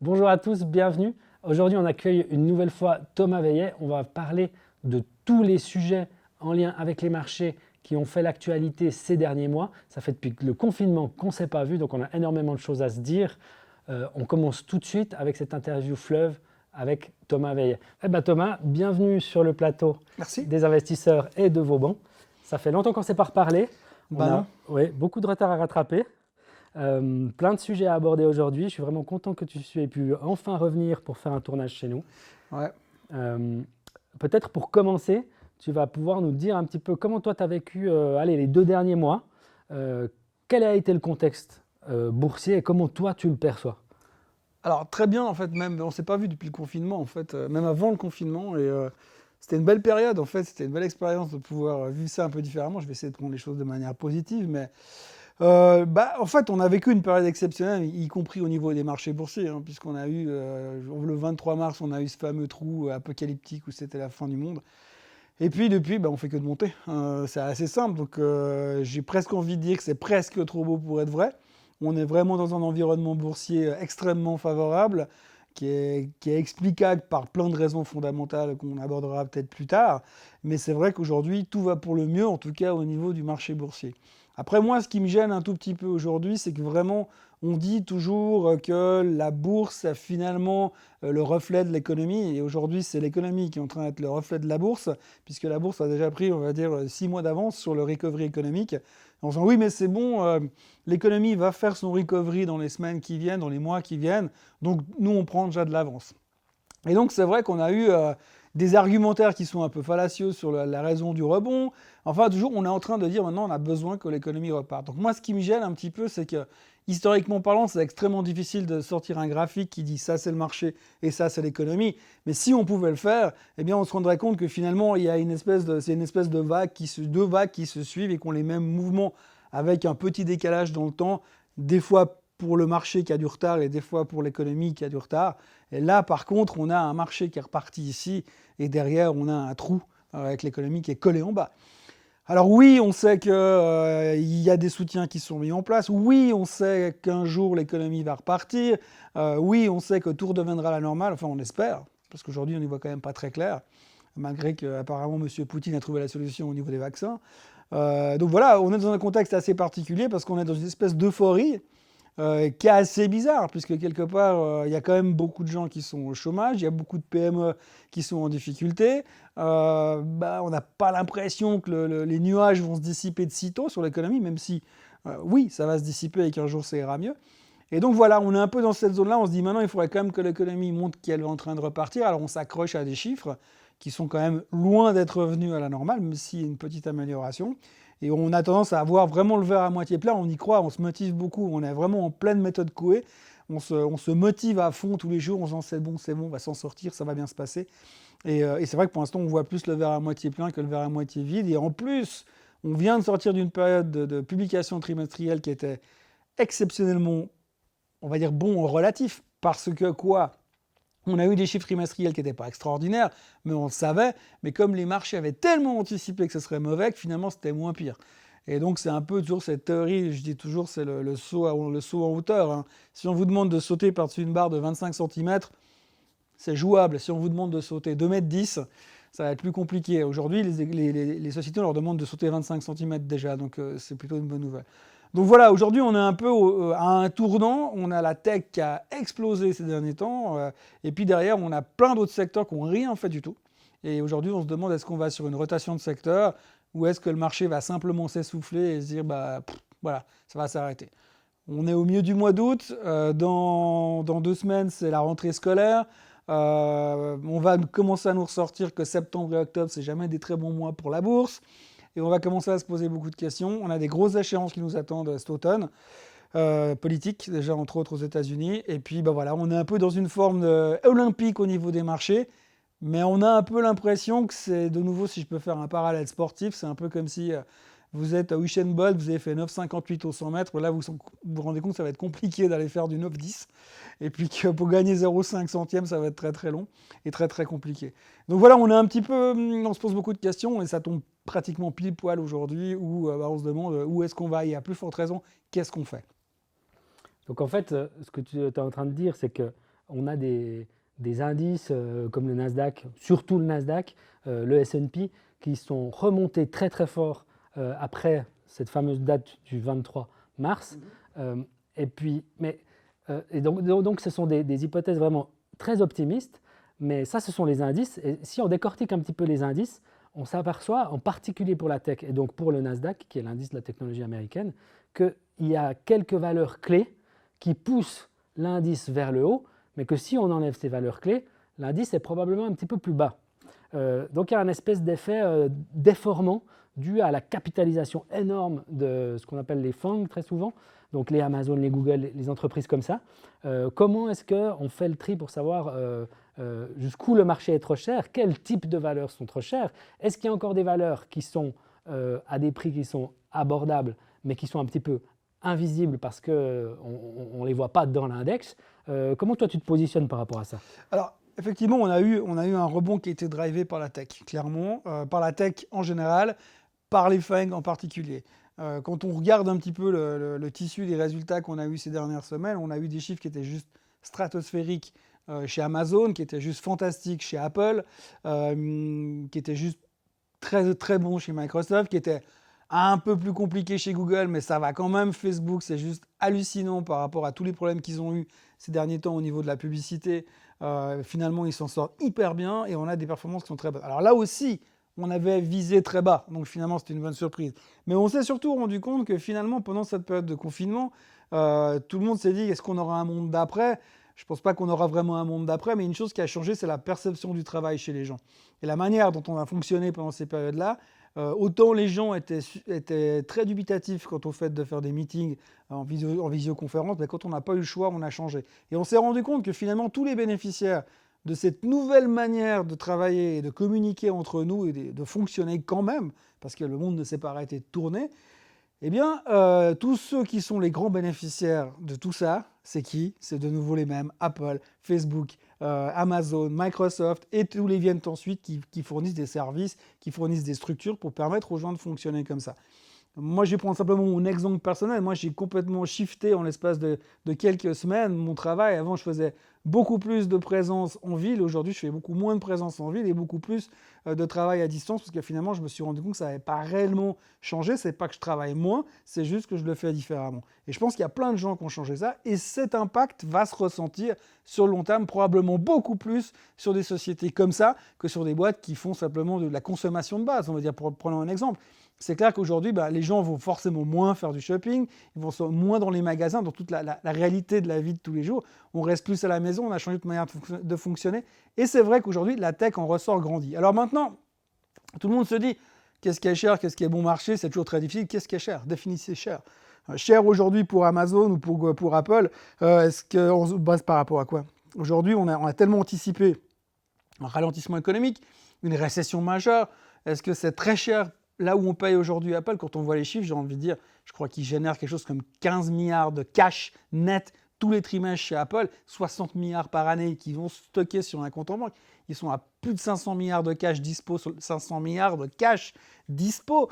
Bonjour à tous, bienvenue. Aujourd'hui, on accueille une nouvelle fois Thomas Veillet. On va parler de tous les sujets en lien avec les marchés qui ont fait l'actualité ces derniers mois. Ça fait depuis le confinement qu'on ne s'est pas vu, donc on a énormément de choses à se dire. On commence tout de suite avec cette interview fleuve avec Thomas Veillet. Eh ben Thomas, bienvenue sur le plateau Merci. des investisseurs et de Vauban. Ça fait longtemps qu'on ne s'est pas reparlé. On Bah non. a beaucoup de retard à rattraper. Plein de sujets à aborder aujourd'hui. Je suis vraiment content que tu aies pu enfin revenir pour faire un tournage chez nous. Ouais. Euh, Peut-être pour commencer, tu vas pouvoir nous dire un petit peu comment toi tu as vécu les 2 derniers mois. Quel a été le contexte boursier et comment toi tu le perçois? Alors très bien en fait, même on s'est pas vu depuis le confinement en fait, même avant le confinement et c'était une belle période en fait, c'était une belle expérience de pouvoir vivre ça un peu différemment. Je vais essayer de prendre les choses de manière positive, mais en fait on a vécu une période exceptionnelle, y compris au niveau des marchés boursiers, hein, puisqu'on a eu le 23 mars, on a eu ce fameux trou apocalyptique où c'était la fin du monde. Et puis depuis, on fait que de monter. C'est assez simple, donc j'ai presque envie de dire que c'est presque trop beau pour être vrai. On est vraiment dans un environnement boursier extrêmement favorable, qui est explicable par plein de raisons fondamentales qu'on abordera peut-être plus tard. Mais c'est vrai qu'aujourd'hui, tout va pour le mieux, en tout cas au niveau du marché boursier. Après moi, ce qui me gêne un tout petit peu aujourd'hui, c'est que vraiment, on dit toujours que la bourse a finalement le reflet de l'économie. Et aujourd'hui, c'est l'économie qui est en train d'être le reflet de la bourse, puisque la bourse a déjà pris, on va dire, 6 mois d'avance sur le recovery économique. En disant oui, mais c'est bon, l'économie va faire son recovery dans les semaines qui viennent, dans les mois qui viennent, donc nous, on prend déjà de l'avance. Et donc, c'est vrai qu'on a eu des argumentaires qui sont un peu fallacieux sur la raison du rebond. Enfin, toujours, on est en train de dire maintenant, on a besoin que l'économie reparte. Donc, moi, ce qui me gêne un petit peu, c'est que, historiquement parlant, c'est extrêmement difficile de sortir un graphique qui dit ça, c'est le marché et ça, c'est l'économie. Mais si on pouvait le faire, eh bien, on se rendrait compte que finalement, il y a c'est une espèce de vague deux vagues qui se suivent et qui ont les mêmes mouvements avec un petit décalage dans le temps, des fois pour le marché qui a du retard et des fois pour l'économie qui a du retard. Et là, par contre, on a un marché qui est reparti ici, et derrière, on a un trou avec l'économie qui est collé en bas. Alors oui, on sait qu'il y a des soutiens qui sont mis en place. Oui, on sait qu'un jour, l'économie va repartir. Oui, on sait que tout redeviendra la normale. Enfin, on espère, parce qu'aujourd'hui, on n'y voit quand même pas très clair, malgré qu'apparemment, M. Poutine a trouvé la solution au niveau des vaccins. Donc voilà, on est dans un contexte assez particulier, parce qu'on est dans une espèce d'euphorie qui est assez bizarre, puisque quelque part, il y a quand même beaucoup de gens qui sont au chômage, il y a beaucoup de PME qui sont en difficulté. On n'a pas l'impression que les nuages vont se dissiper de sitôt sur l'économie, même si, oui, ça va se dissiper et qu'un jour ça ira mieux. Et donc voilà, on est un peu dans cette zone-là, on se dit maintenant il faudrait quand même que l'économie montre qu'elle est en train de repartir, alors on s'accroche à des chiffres qui sont quand même loin d'être revenus à la normale, même s'il y a une petite amélioration. Et on a tendance à avoir vraiment le verre à moitié plein, on y croit, on se motive beaucoup, on est vraiment en pleine méthode Coué, on se motive à fond tous les jours, on se dit c'est bon, on va s'en sortir, ça va bien se passer. Et c'est vrai que pour l'instant, on voit plus le verre à moitié plein que le verre à moitié vide. Et en plus, on vient de sortir d'une période de publication trimestrielle qui était exceptionnellement, on va dire, bon en relatif. Parce que quoi? On a eu des chiffres trimestriels qui n'étaient pas extraordinaires, mais on le savait. Mais comme les marchés avaient tellement anticipé que ce serait mauvais, que finalement c'était moins pire. Et donc c'est un peu toujours cette théorie, je dis toujours, c'est le saut en hauteur, hein. Si on vous demande de sauter par-dessus une barre de 25 cm, c'est jouable. Si on vous demande de sauter 2,10 m, ça va être plus compliqué. Aujourd'hui, les sociétés, on leur demande de sauter 25 cm déjà, donc c'est plutôt une bonne nouvelle. Donc voilà, aujourd'hui, on est un peu à un tournant. On a la tech qui a explosé ces derniers temps, et puis derrière, on a plein d'autres secteurs qui n'ont rien fait du tout. Et aujourd'hui, on se demande est-ce qu'on va sur une rotation de secteur, ou est-ce que le marché va simplement s'essouffler et se dire, voilà, ça va s'arrêter. On est au milieu du mois d'août. Dans 2 semaines, c'est la rentrée scolaire. On va commencer à nous ressortir que septembre et octobre, c'est jamais des très bons mois pour la bourse. Et on va commencer à se poser beaucoup de questions. On a des grosses échéances qui nous attendent cet automne, politiques, déjà entre autres aux États-Unis. Et puis voilà, on est un peu dans une forme olympique au niveau des marchés. Mais on a un peu l'impression que c'est, de nouveau, si je peux faire un parallèle sportif, c'est un peu comme si vous êtes à Usain Bolt, vous avez fait 9,58 au 100 mètres. Là, vous rendez compte que ça va être compliqué d'aller faire du 9,10. Et puis que pour gagner 0,5 centième, ça va être très très long et très très compliqué. Donc voilà, on est un petit peu, on se pose beaucoup de questions et ça tombe pratiquement pile poil aujourd'hui où on se demande où est-ce qu'on va et à plus forte raison, qu'est-ce qu'on fait. Donc en fait, ce que tu es en train de dire, c'est que on a des indices comme le Nasdaq, surtout le Nasdaq, le S&P, qui sont remontés très très fort après cette fameuse date du 23 mars. Donc ce sont des hypothèses vraiment très optimistes, mais ça, ce sont les indices. Et si on décortique un petit peu les indices, on s'aperçoit, en particulier pour la tech et donc pour le Nasdaq, qui est l'indice de la technologie américaine, qu'il y a quelques valeurs clés qui poussent l'indice vers le haut, mais que si on enlève ces valeurs clés, l'indice est probablement un petit peu plus bas. Donc il y a un espèce d'effet déformant dû à la capitalisation énorme de ce qu'on appelle les FANG très souvent, donc les Amazon, les Google, les entreprises comme ça. Comment est-ce qu'on fait le tri pour savoir jusqu'où le marché est trop cher, quel type de valeurs sont trop chères? Est-ce qu'il y a encore des valeurs qui sont à des prix qui sont abordables, mais qui sont un petit peu invisibles parce qu'on ne les voit pas dans l'index? Comment toi tu te positionnes par rapport à ça? Alors, effectivement, on a eu un rebond qui a été drivé par la tech, clairement, par la tech en général, par les FANG en particulier. Quand on regarde un petit peu le tissu des résultats qu'on a eu ces dernières semaines, on a eu des chiffres qui étaient juste stratosphériques chez Amazon, qui étaient juste fantastiques chez Apple, qui étaient juste très, très bons chez Microsoft, qui étaient un peu plus compliqués chez Google, mais ça va quand même. Facebook, c'est juste hallucinant par rapport à tous les problèmes qu'ils ont eu ces derniers temps au niveau de la publicité. Finalement, ils s'en sortent hyper bien et on a des performances qui sont très bonnes. Alors là aussi, on avait visé très bas, donc finalement c'était une bonne surprise. Mais on s'est surtout rendu compte que finalement, pendant cette période de confinement, tout le monde s'est dit, est-ce qu'on aura un monde d'après? Je ne pense pas qu'on aura vraiment un monde d'après, mais une chose qui a changé, c'est la perception du travail chez les gens. Et la manière dont on a fonctionné pendant ces périodes-là, autant les gens étaient très dubitatifs quant au fait de faire des meetings en visioconférence, mais quand on n'a pas eu le choix, on a changé. Et on s'est rendu compte que finalement, tous les bénéficiaires de cette nouvelle manière de travailler et de communiquer entre nous et de fonctionner quand même, parce que le monde ne s'est pas arrêté de tourner, eh bien, tous ceux qui sont les grands bénéficiaires de tout ça, c'est qui? C'est de nouveau les mêmes, Apple, Facebook, Amazon, Microsoft, et tous les viennent ensuite qui fournissent des services, qui fournissent des structures pour permettre aux gens de fonctionner comme ça. Moi, je vais prendre simplement mon exemple personnel. Moi, j'ai complètement shifté en l'espace de quelques semaines mon travail. Avant, je faisais beaucoup plus de présence en ville. Aujourd'hui, je fais beaucoup moins de présence en ville et beaucoup plus de travail à distance parce que finalement, je me suis rendu compte que ça n'avait pas réellement changé. C'est pas que je travaille moins, c'est juste que je le fais différemment. Et je pense qu'il y a plein de gens qui ont changé ça et cet impact va se ressentir sur le long terme, probablement beaucoup plus sur des sociétés comme ça que sur des boîtes qui font simplement de la consommation de base. On va dire, prenons un exemple. C'est clair qu'aujourd'hui, les gens vont forcément moins faire du shopping, ils vont moins dans les magasins, dans toute la réalité de la vie de tous les jours. On reste plus à la maison, on a changé de manière de fonctionner. Et c'est vrai qu'aujourd'hui, la tech en ressort grandit. Alors maintenant, tout le monde se dit, qu'est-ce qui est cher, qu'est-ce qui est bon marché? C'est toujours très difficile. Qu'est-ce qui est cher? Définissez cher. Cher aujourd'hui pour Amazon ou pour Apple, est-ce qu'on se base par rapport à quoi? Aujourd'hui, on a tellement anticipé un ralentissement économique, une récession majeure. Est-ce que c'est très cher? Là où on paye aujourd'hui Apple, quand on voit les chiffres, j'ai envie de dire, je crois qu'ils génèrent quelque chose comme 15 milliards de cash net tous les trimestres chez Apple, 60 milliards par année qui vont stocker sur un compte en banque. Ils sont à plus de 500 milliards de cash dispo, 500 milliards de cash dispo.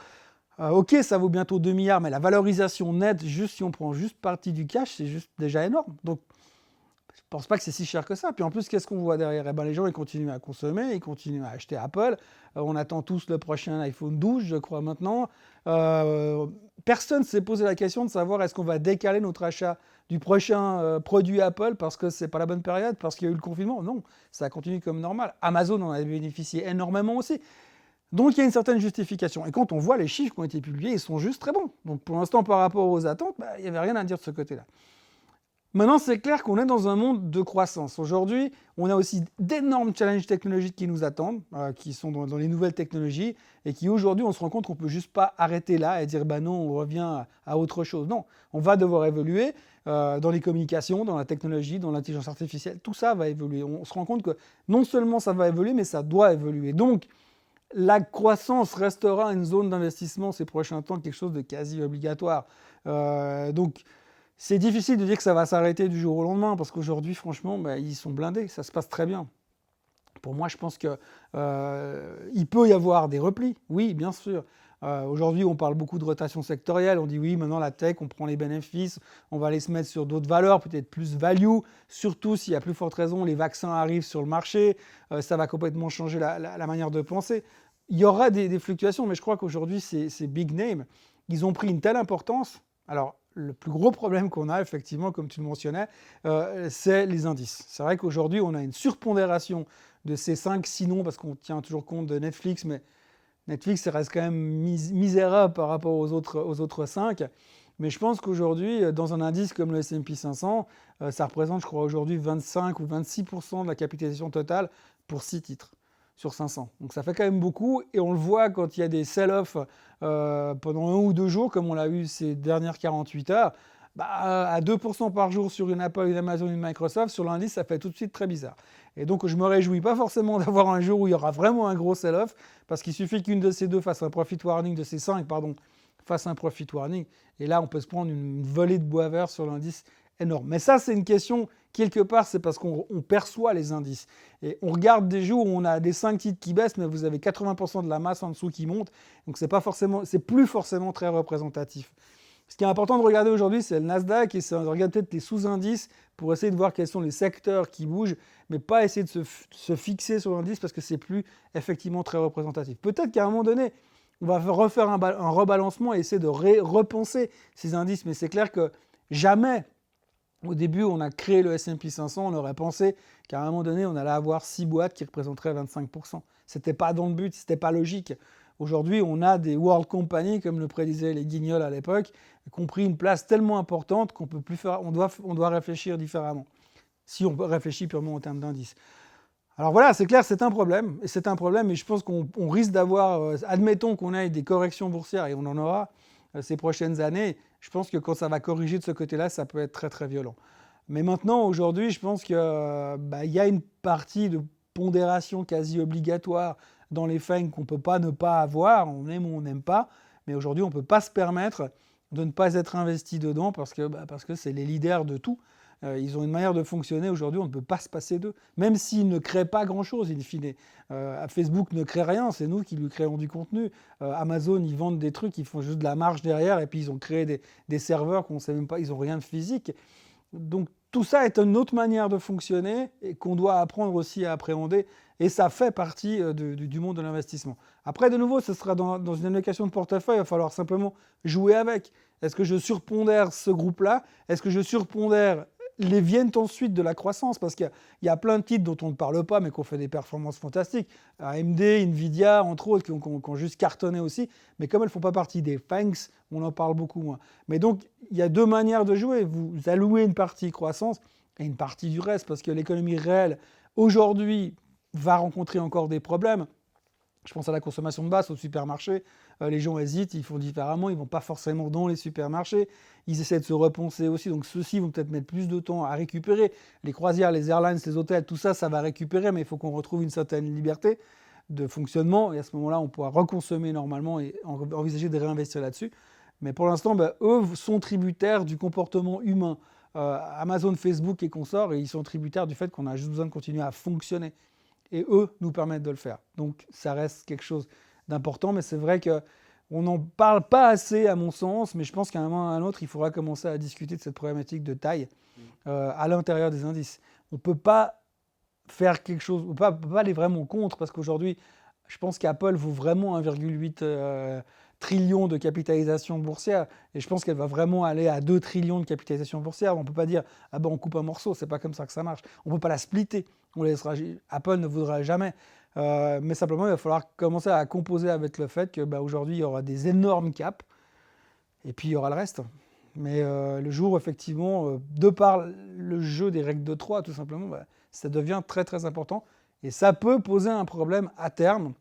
Ok, ça vaut bientôt 2 milliards, mais la valorisation nette, juste si on prend juste partie du cash, c'est juste déjà énorme. Donc, je ne pense pas que c'est si cher que ça. Puis en plus, qu'est-ce qu'on voit derrière? Les gens, ils continuent à consommer, ils continuent à acheter Apple. On attend tous le prochain iPhone 12, je crois, maintenant. Personne ne s'est posé la question de savoir est-ce qu'on va décaler notre achat du prochain produit Apple parce que ce n'est pas la bonne période, parce qu'il y a eu le confinement. Non, ça continue comme normal. Amazon en a bénéficié énormément aussi. Donc il y a une certaine justification. Et quand on voit les chiffres qui ont été publiés, ils sont juste très bons. Donc pour l'instant, par rapport aux attentes, il n'y avait rien à dire de ce côté-là. Maintenant, c'est clair qu'on est dans un monde de croissance. Aujourd'hui, on a aussi d'énormes challenges technologiques qui nous attendent, qui sont dans les nouvelles technologies, et qui aujourd'hui, on se rend compte qu'on ne peut juste pas arrêter là et dire non, on revient à autre chose. Non, on va devoir évoluer dans les communications, dans la technologie, dans l'intelligence artificielle. Tout ça va évoluer. On se rend compte que non seulement ça va évoluer, mais ça doit évoluer. Donc, la croissance restera une zone d'investissement ces prochains temps, quelque chose de quasi obligatoire. Donc, c'est difficile de dire que ça va s'arrêter du jour au lendemain, parce qu'aujourd'hui, franchement, ils sont blindés, ça se passe très bien. Pour moi, je pense qu'il peut y avoir des replis, oui, bien sûr. Aujourd'hui, on parle beaucoup de rotation sectorielle. On dit oui, maintenant la tech, on prend les bénéfices, on va aller se mettre sur d'autres valeurs, peut-être plus value. Surtout s'il y a plus forte raison, les vaccins arrivent sur le marché, ça va complètement changer la manière de penser. Il y aura des fluctuations, mais je crois qu'aujourd'hui, ces big names, ils ont pris une telle importance. Alors, le plus gros problème qu'on a, effectivement, comme tu le mentionnais, c'est les indices. C'est vrai qu'aujourd'hui, on a une surpondération de ces 5-6 noms, parce qu'on tient toujours compte de Netflix, mais Netflix, ça reste quand même misérable par rapport aux autres 5. Mais je pense qu'aujourd'hui, dans un indice comme le S&P 500, ça représente, je crois, aujourd'hui 25 ou 26% de la capitalisation totale pour 6 titres sur 500. Donc ça fait quand même beaucoup. Et on le voit quand il y a des sell-off pendant 1 ou 2 jours, comme on l'a eu ces dernières 48 heures, à 2% par jour sur une Apple, une Amazon, une Microsoft, sur l'indice, ça fait tout de suite très bizarre. Et donc je ne me réjouis pas forcément d'avoir un jour où il y aura vraiment un gros sell-off, parce qu'il suffit qu'une de ces deux fasse un profit warning, de ces 5, pardon, fasse un profit warning. Et là, on peut se prendre une volée de bois vert sur l'indice énorme. Mais ça, c'est une question, quelque part, c'est parce qu'on perçoit les indices. Et on regarde des jours où on a des 5 titres qui baissent, mais vous avez 80% de la masse en dessous qui monte. Donc c'est plus forcément très représentatif. Ce qui est important de regarder aujourd'hui, c'est le Nasdaq et on regarde peut-être les sous-indices pour essayer de voir quels sont les secteurs qui bougent, mais pas essayer de se fixer sur l'indice parce que c'est plus effectivement très représentatif. Peut-être qu'à un moment donné, on va refaire un rebalancement et essayer de repenser ces indices, mais c'est clair que jamais, au début, on a créé le S&P 500, on aurait pensé qu'à un moment donné, on allait avoir 6 boîtes qui représenteraient 25%. Ce n'était pas dans le but, ce n'était pas logique. Aujourd'hui, on a des world companies, comme le prédisaient les Guignols à l'époque, qui ont pris une place tellement importante qu'on peut plus faire, on doit réfléchir différemment, si on réfléchit purement en termes d'indices. Alors voilà, c'est clair, c'est un problème, et je pense qu'on risque d'avoir, admettons qu'on ait des corrections boursières, et on en aura ces prochaines années, je pense que quand ça va corriger de ce côté-là, ça peut être très très violent. Mais maintenant, aujourd'hui, je pense qu'il y a une partie de pondération quasi obligatoire dans les FANG qu'on ne peut pas ne pas avoir, on aime ou on n'aime pas, mais aujourd'hui on ne peut pas se permettre de ne pas être investi dedans parce que c'est les leaders de tout. Ils ont une manière de fonctionner, aujourd'hui on ne peut pas se passer d'eux, même s'ils ne créent pas grand-chose in fine. Facebook ne crée rien, c'est nous qui lui créons du contenu. Amazon, ils vendent des trucs, ils font juste de la marge derrière et puis ils ont créé des serveurs qu'on ne sait même pas, ils n'ont rien de physique. Donc tout ça est une autre manière de fonctionner et qu'on doit apprendre aussi à appréhender. Et ça fait partie du monde de l'investissement. Après, de nouveau, ce sera dans une allocation de portefeuille, il va falloir simplement jouer avec. Est-ce que je surpondère ce groupe-là? Est-ce que je surpondère les viennent ensuite de la croissance? Parce qu'il y a plein de titres dont on ne parle pas, mais qui ont fait des performances fantastiques. AMD, Nvidia, entre autres, qui ont juste cartonné aussi. Mais comme elles ne font pas partie des FANGs, on en parle beaucoup moins. Mais donc, il y a deux manières de jouer. Vous allouez une partie croissance et une partie du reste, parce que l'économie réelle, aujourd'hui, va rencontrer encore des problèmes. Je pense à la consommation de base au supermarché. Les gens hésitent, ils font différemment, ils ne vont pas forcément dans les supermarchés. Ils essaient de se repenser aussi, donc ceux-ci vont peut-être mettre plus de temps à récupérer. Les croisières, les airlines, les hôtels, tout ça, ça va récupérer, mais il faut qu'on retrouve une certaine liberté de fonctionnement. Et à ce moment-là, on pourra reconsommer normalement et envisager de réinvestir là-dessus. Mais pour l'instant, eux sont tributaires du comportement humain. Amazon, Facebook et consorts, et ils sont tributaires du fait qu'on a juste besoin de continuer à fonctionner. Et eux nous permettent de le faire. Donc ça reste quelque chose d'important, mais c'est vrai qu'on n'en parle pas assez à mon sens, mais je pense qu'à un moment ou à un autre, il faudra commencer à discuter de cette problématique de taille à l'intérieur des indices. On ne peut pas faire quelque chose, on ne peut pas aller vraiment contre, parce qu'aujourd'hui, je pense qu'Apple vaut vraiment 1,8 trillion de capitalisation boursière, et je pense qu'elle va vraiment aller à 2 trillions de capitalisation boursière. On ne peut pas dire « Ah ben on coupe un morceau », c'est pas comme ça que ça marche. On ne peut pas la splitter. Apple ne voudra jamais. Mais simplement, il va falloir commencer à composer avec le fait qu'aujourd'hui, il y aura des énormes caps, et puis il y aura le reste. Mais le jour, effectivement, de par le jeu des règles de 3, tout simplement, ça devient très très important. Et ça peut poser un problème à terme.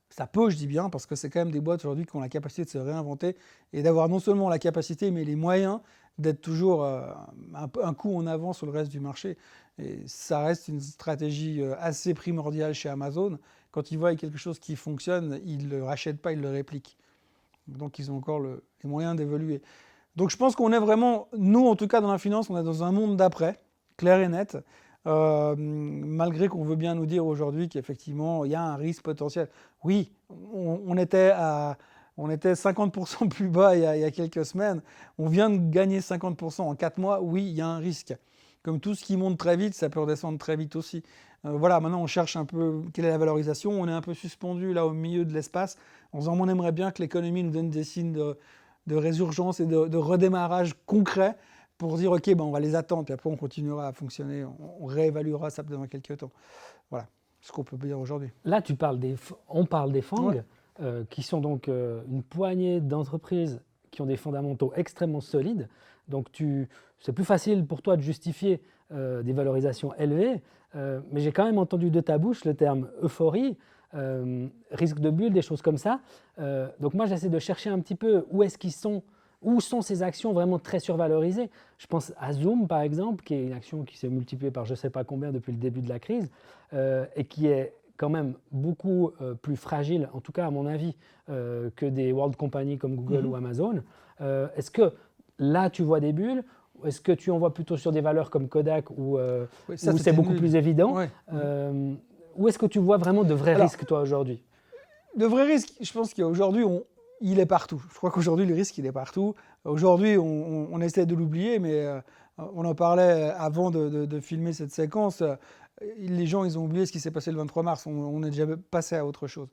Ça peut, je dis bien, parce que c'est quand même des boîtes aujourd'hui qui ont la capacité de se réinventer et d'avoir non seulement la capacité, mais les moyens d'être toujours un coup en avant sur le reste du marché. Et ça reste une stratégie assez primordiale chez Amazon. Quand ils voient quelque chose qui fonctionne, ils ne le rachètent pas, ils le répliquent. Donc ils ont encore les moyens d'évoluer. Donc je pense qu'on est vraiment, nous en tout cas dans la finance, on est dans un monde d'après, clair et net. malgré qu'on veut bien nous dire aujourd'hui qu'effectivement, il y a un risque potentiel. Oui, on était 50% plus bas il y a quelques semaines. On vient de gagner 50% en 4 mois. Oui, il y a un risque. Comme tout ce qui monte très vite, ça peut redescendre très vite aussi. Voilà, maintenant on cherche un peu quelle est la valorisation. On est un peu suspendu là au milieu de l'espace en disant on aimerait bien que l'économie nous donne des signes de résurgence et de redémarrage concret pour dire ok, ben on va les attendre, puis après on continuera à fonctionner, on réévaluera ça dans quelques temps. Voilà ce qu'on peut dire aujourd'hui. Là, on parle des FANG, Ouais. qui sont donc une poignée d'entreprises qui ont des fondamentaux extrêmement solides. Donc, c'est plus facile pour toi de justifier des valorisations élevées, mais j'ai quand même entendu de ta bouche le terme euphorie, risque de bulle, des choses comme ça. Donc, moi, j'essaie de chercher un petit peu où sont ces actions vraiment très survalorisées. Je pense à Zoom, par exemple, qui est une action qui s'est multipliée par je ne sais pas combien depuis le début de la crise, et qui est quand même beaucoup plus fragile, en tout cas à mon avis, que des world companies comme Google ou Amazon. Est-ce que là, tu vois des bulles? Ou est-ce que tu en vois plutôt sur des valeurs comme Kodak où Oui, ça, c'est c'était beaucoup nul. plus évident? Ouais. Où est-ce que tu vois vraiment de vrais Alors, risques, toi, aujourd'hui? de vrais risques, je pense qu'aujourd'hui, il est partout. Je crois qu'aujourd'hui, le risque, il est partout. Aujourd'hui, on essaie de l'oublier, mais on en parlait avant de filmer cette séquence. Les gens, ils ont oublié ce qui s'est passé le 23 mars. On est déjà passé à autre chose.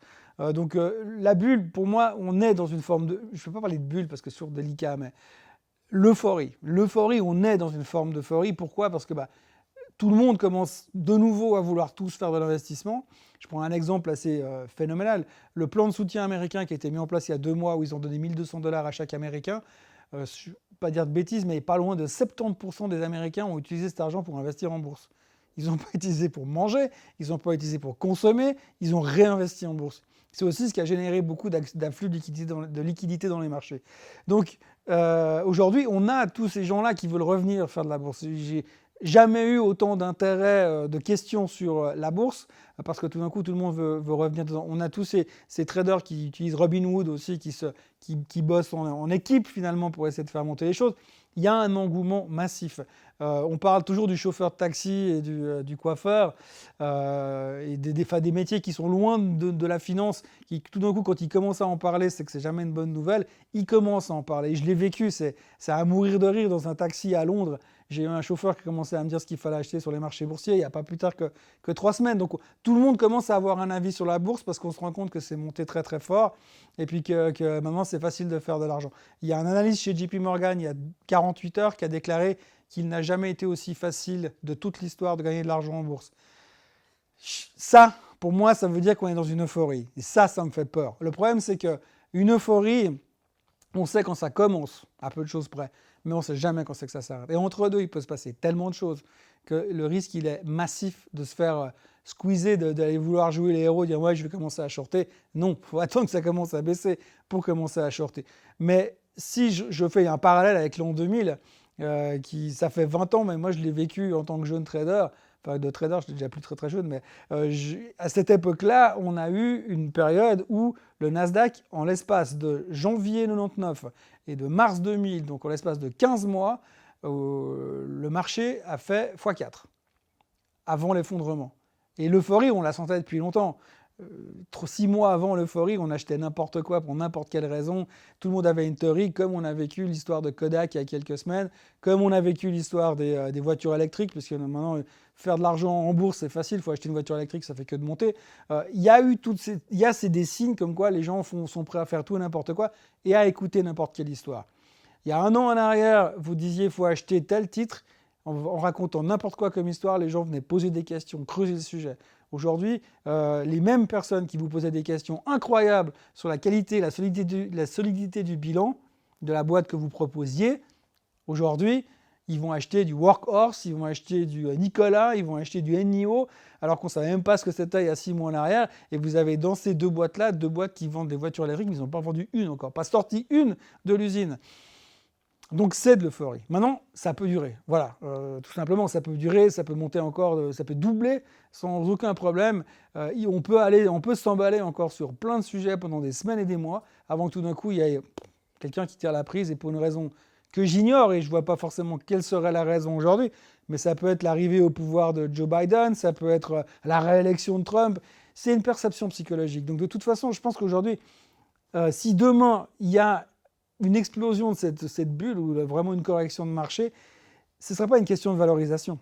Donc, la bulle, pour moi, on est dans une forme de... Je ne peux pas parler de bulle parce que c'est toujours délicat, mais l'euphorie. L'euphorie, on est dans une forme d'euphorie. Pourquoi? Parce que tout le monde commence de nouveau à vouloir tous faire de l'investissement. Je prends un exemple assez phénoménal. Le plan de soutien américain qui a été mis en place il y a 2 mois où ils ont donné 1 200 $ à chaque Américain. Je ne vais pas dire de bêtises, mais pas loin de 70% des Américains ont utilisé cet argent pour investir en bourse. Ils n'ont pas utilisé pour manger, ils n'ont pas utilisé pour consommer, ils ont réinvesti en bourse. C'est aussi ce qui a généré beaucoup d'afflux de liquidités dans les marchés. Donc aujourd'hui, on a tous ces gens-là qui veulent revenir faire de la bourse. J'ai jamais eu autant d'intérêt, de questions sur la bourse, parce que tout d'un coup, tout le monde veut revenir dedans. On a tous ces traders qui utilisent Robinhood aussi, qui bossent en équipe finalement pour essayer de faire monter les choses. Il y a un engouement massif. On parle toujours du chauffeur de taxi et du coiffeur, et des métiers qui sont loin de la finance, qui tout d'un coup, quand ils commencent à en parler, c'est que c'est jamais une bonne nouvelle. Ils commencent à en parler. Et je l'ai vécu, c'est à mourir de rire dans un taxi à Londres. J'ai eu un chauffeur qui commençait à me dire ce qu'il fallait acheter sur les marchés boursiers il n'y a pas plus tard que 3 semaines. Donc tout le monde commence à avoir un avis sur la bourse parce qu'on se rend compte que c'est monté très très fort et puis que maintenant c'est facile de faire de l'argent. Il y a un analyste chez JP Morgan il y a 48 heures qui a déclaré qu'il n'a jamais été aussi facile de toute l'histoire de gagner de l'argent en bourse. Ça, pour moi, ça veut dire qu'on est dans une euphorie. Et ça me fait peur. Le problème, c'est qu'une euphorie, on sait quand ça commence, à peu de choses près, mais on ne sait jamais quand c'est que ça s'arrête. Et entre deux, il peut se passer tellement de choses que le risque, il est massif de se faire squeezer, d'aller vouloir jouer les héros, dire « ouais, je vais commencer à shorter ». Non, il faut attendre que ça commence à baisser pour commencer à shorter. Mais si je fais un parallèle avec l'an 2000, ça fait 20 ans, mais moi je l'ai vécu en tant que jeune trader. Enfin, de trader, je n'étais déjà plus très très jeune, mais à cette époque-là, on a eu une période où le Nasdaq, en l'espace de janvier 99 et de mars 2000, donc en l'espace de 15 mois, le marché a fait x4 avant l'effondrement. Et l'euphorie, on la sentait depuis longtemps. 6 mois avant l'euphorie, on achetait n'importe quoi pour n'importe quelle raison. Tout le monde avait une théorie, comme on a vécu l'histoire de Kodak il y a quelques semaines, comme on a vécu l'histoire des voitures électriques, parce que maintenant, faire de l'argent en bourse, c'est facile, il faut acheter une voiture électrique, ça fait que de monter. Il y a des signes comme quoi les gens sont prêts à faire tout et n'importe quoi et à écouter n'importe quelle histoire. Il y a 1 an en arrière, vous disiez il faut acheter tel titre. En racontant n'importe quoi comme histoire, les gens venaient poser des questions, creuser le sujet. Aujourd'hui, les mêmes personnes qui vous posaient des questions incroyables sur la qualité, la solidité du bilan de la boîte que vous proposiez, aujourd'hui, ils vont acheter du Workhorse, ils vont acheter du Nikola, ils vont acheter du NIO, alors qu'on ne savait même pas ce que c'était il y a 6 mois en arrière. Et vous avez dans ces 2 boîtes-là, 2 boîtes qui vendent des voitures électriques, mais ils n'ont pas vendu une encore, pas sorti une de l'usine. Donc c'est de l'euphorie. Maintenant, ça peut durer. Voilà, tout simplement, ça peut durer, ça peut monter encore, ça peut doubler sans aucun problème. On peut s'emballer encore sur plein de sujets pendant des semaines et des mois, avant que tout d'un coup, il y ait quelqu'un qui tire la prise et pour une raison que j'ignore et je ne vois pas forcément quelle serait la raison aujourd'hui, mais ça peut être l'arrivée au pouvoir de Joe Biden, ça peut être la réélection de Trump. C'est une perception psychologique. Donc de toute façon, je pense qu'aujourd'hui, si demain, il y a une explosion de cette bulle ou vraiment une correction de marché, ce ne sera pas une question de valorisation.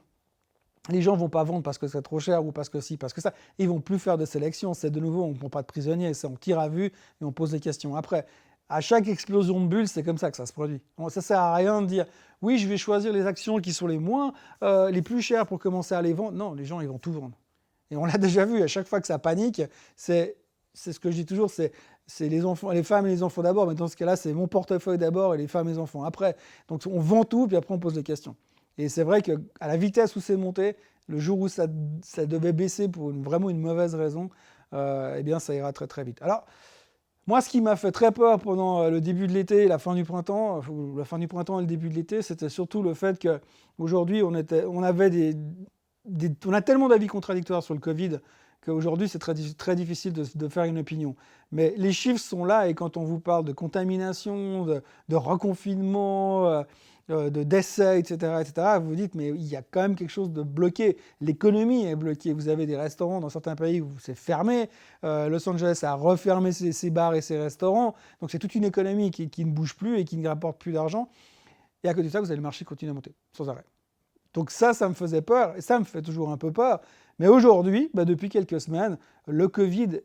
Les gens ne vont pas vendre parce que c'est trop cher ou parce que si, parce que ça. Ils ne vont plus faire de sélection. C'est de nouveau, on ne prend pas de prisonniers. On tire à vue et on pose des questions. Après, à chaque explosion de bulle, c'est comme ça que ça se produit. Ça ne sert à rien de dire « oui, je vais choisir les actions qui sont les plus chères pour commencer à les vendre ». Non, les gens, ils vont tout vendre. Et on l'a déjà vu, à chaque fois que ça panique, c'est ce que je dis toujours, c'est les femmes et les enfants d'abord, mais dans ce cas-là, c'est mon portefeuille d'abord et les femmes et les enfants après. Donc on vend tout, puis après on pose des questions. Et c'est vrai qu'à la vitesse où c'est monté, le jour où ça devait baisser pour vraiment une mauvaise raison, eh bien ça ira très très vite. Alors, moi, ce qui m'a fait très peur pendant le début de l'été et la fin du printemps, la fin du printemps et le début de l'été, c'était surtout le fait qu'aujourd'hui, on a tellement d'avis contradictoires sur le Covid qu'aujourd'hui, c'est très difficile de faire une opinion. Mais les chiffres sont là, et quand on vous parle de contamination, de reconfinement, de décès, etc., vous vous dites, mais il y a quand même quelque chose de bloqué. L'économie est bloquée. Vous avez des restaurants dans certains pays où c'est fermé. Los Angeles a refermé ses bars et ses restaurants. Donc c'est toute une économie qui ne bouge plus et qui ne rapporte plus d'argent. Et à côté de ça, vous avez le marché qui continue à monter, sans arrêt. Donc ça me faisait peur, et ça me fait toujours un peu peur. Mais aujourd'hui, depuis quelques semaines, le Covid,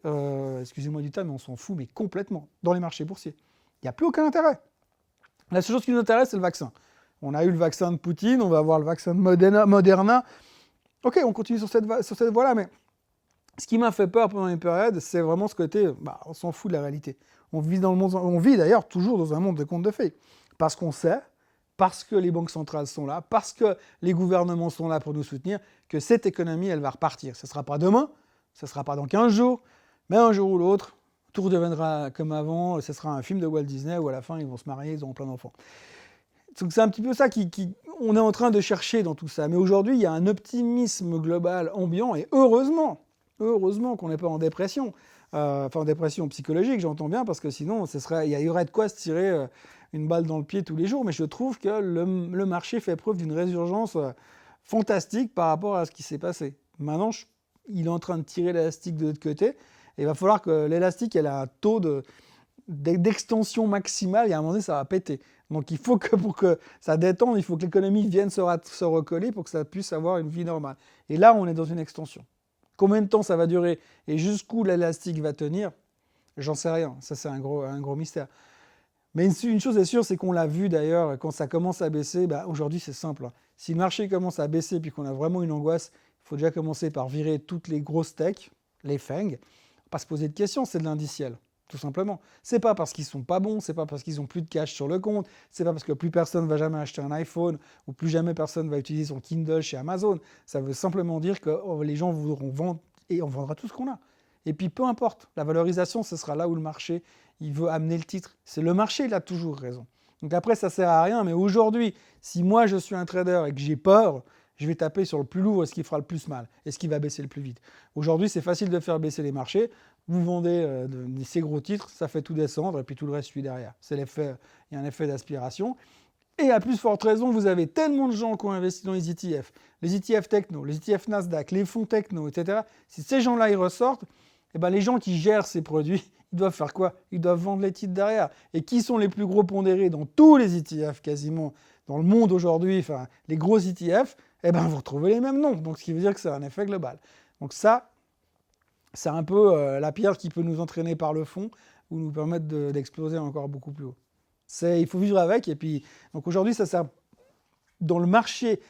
excusez-moi du terme, mais on s'en fout, mais complètement, dans les marchés boursiers. Il n'y a plus aucun intérêt. La seule chose qui nous intéresse, c'est le vaccin. On a eu le vaccin de Poutine, on va avoir le vaccin de Moderna. Ok, on continue sur cette voie-là, mais ce qui m'a fait peur pendant une période, c'est vraiment ce côté, on s'en fout de la réalité. On vit d'ailleurs toujours dans un monde de contes de fées. Parce qu'on sait, parce que les banques centrales sont là, parce que les gouvernements sont là pour nous soutenir, que cette économie, elle va repartir. Ce ne sera pas demain, ce ne sera pas dans 15 jours, mais un jour ou l'autre, tout redeviendra comme avant, ce sera un film de Walt Disney où à la fin, ils vont se marier, ils auront plein d'enfants. Donc c'est un petit peu ça on est en train de chercher dans tout ça. Mais aujourd'hui, il y a un optimisme global ambiant, et heureusement qu'on n'est pas en dépression. En dépression psychologique, j'entends bien, parce que sinon, il y aurait de quoi se tirer une balle dans le pied tous les jours. Mais je trouve que le marché fait preuve d'une résurgence fantastique par rapport à ce qui s'est passé. Maintenant, il est en train de tirer l'élastique de l'autre côté. Et il va falloir que l'élastique ait un taux d'extension maximale, et à un moment donné, ça va péter. Donc il faut que pour que ça détende, il faut que l'économie vienne se recoller pour que ça puisse avoir une vie normale. Et là, on est dans une extension. Combien de temps ça va durer et jusqu'où l'élastique va tenir, j'en sais rien. Ça, c'est un gros mystère. Mais une chose est sûre, c'est qu'on l'a vu d'ailleurs, quand ça commence à baisser, aujourd'hui c'est simple. Si le marché commence à baisser puis qu'on a vraiment une angoisse, il faut déjà commencer par virer toutes les grosses techs, les FANG, pas se poser de questions, c'est de l'indiciel. Tout simplement. C'est pas parce qu'ils sont pas bons, c'est pas parce qu'ils ont plus de cash sur le compte, c'est pas parce que plus personne va jamais acheter un iPhone ou plus jamais personne va utiliser son Kindle chez Amazon. Ça veut simplement dire que les gens voudront vendre et on vendra tout ce qu'on a. Et puis peu importe, la valorisation, ce sera là où le marché il veut amener le titre. C'est le marché, il a toujours raison. Donc après, ça sert à rien, mais aujourd'hui, si moi je suis un trader et que j'ai peur, je vais taper sur le plus lourd et ce qui fera le plus mal et ce qui va baisser le plus vite. Aujourd'hui, c'est facile de faire baisser les marchés. Vous vendez ces gros titres, ça fait tout descendre et puis tout le reste suit derrière. C'est l'effet, il y a un effet d'aspiration. Et à plus forte raison, vous avez tellement de gens qui ont investi dans les ETF techno, les ETF Nasdaq, les fonds techno, etc. Si ces gens-là ils ressortent, les gens qui gèrent ces produits, ils doivent faire quoi? Ils doivent vendre les titres derrière. Et qui sont les plus gros pondérés dans tous les ETF quasiment dans le monde aujourd'hui, les gros ETF, vous retrouvez les mêmes noms. Donc ce qui veut dire que c'est un effet global. Donc ça, c'est un peu la pierre qui peut nous entraîner par le fond ou nous permettre d'exploser encore beaucoup plus haut. Il faut vivre avec. Et puis, donc aujourd'hui, ça sert dans le marché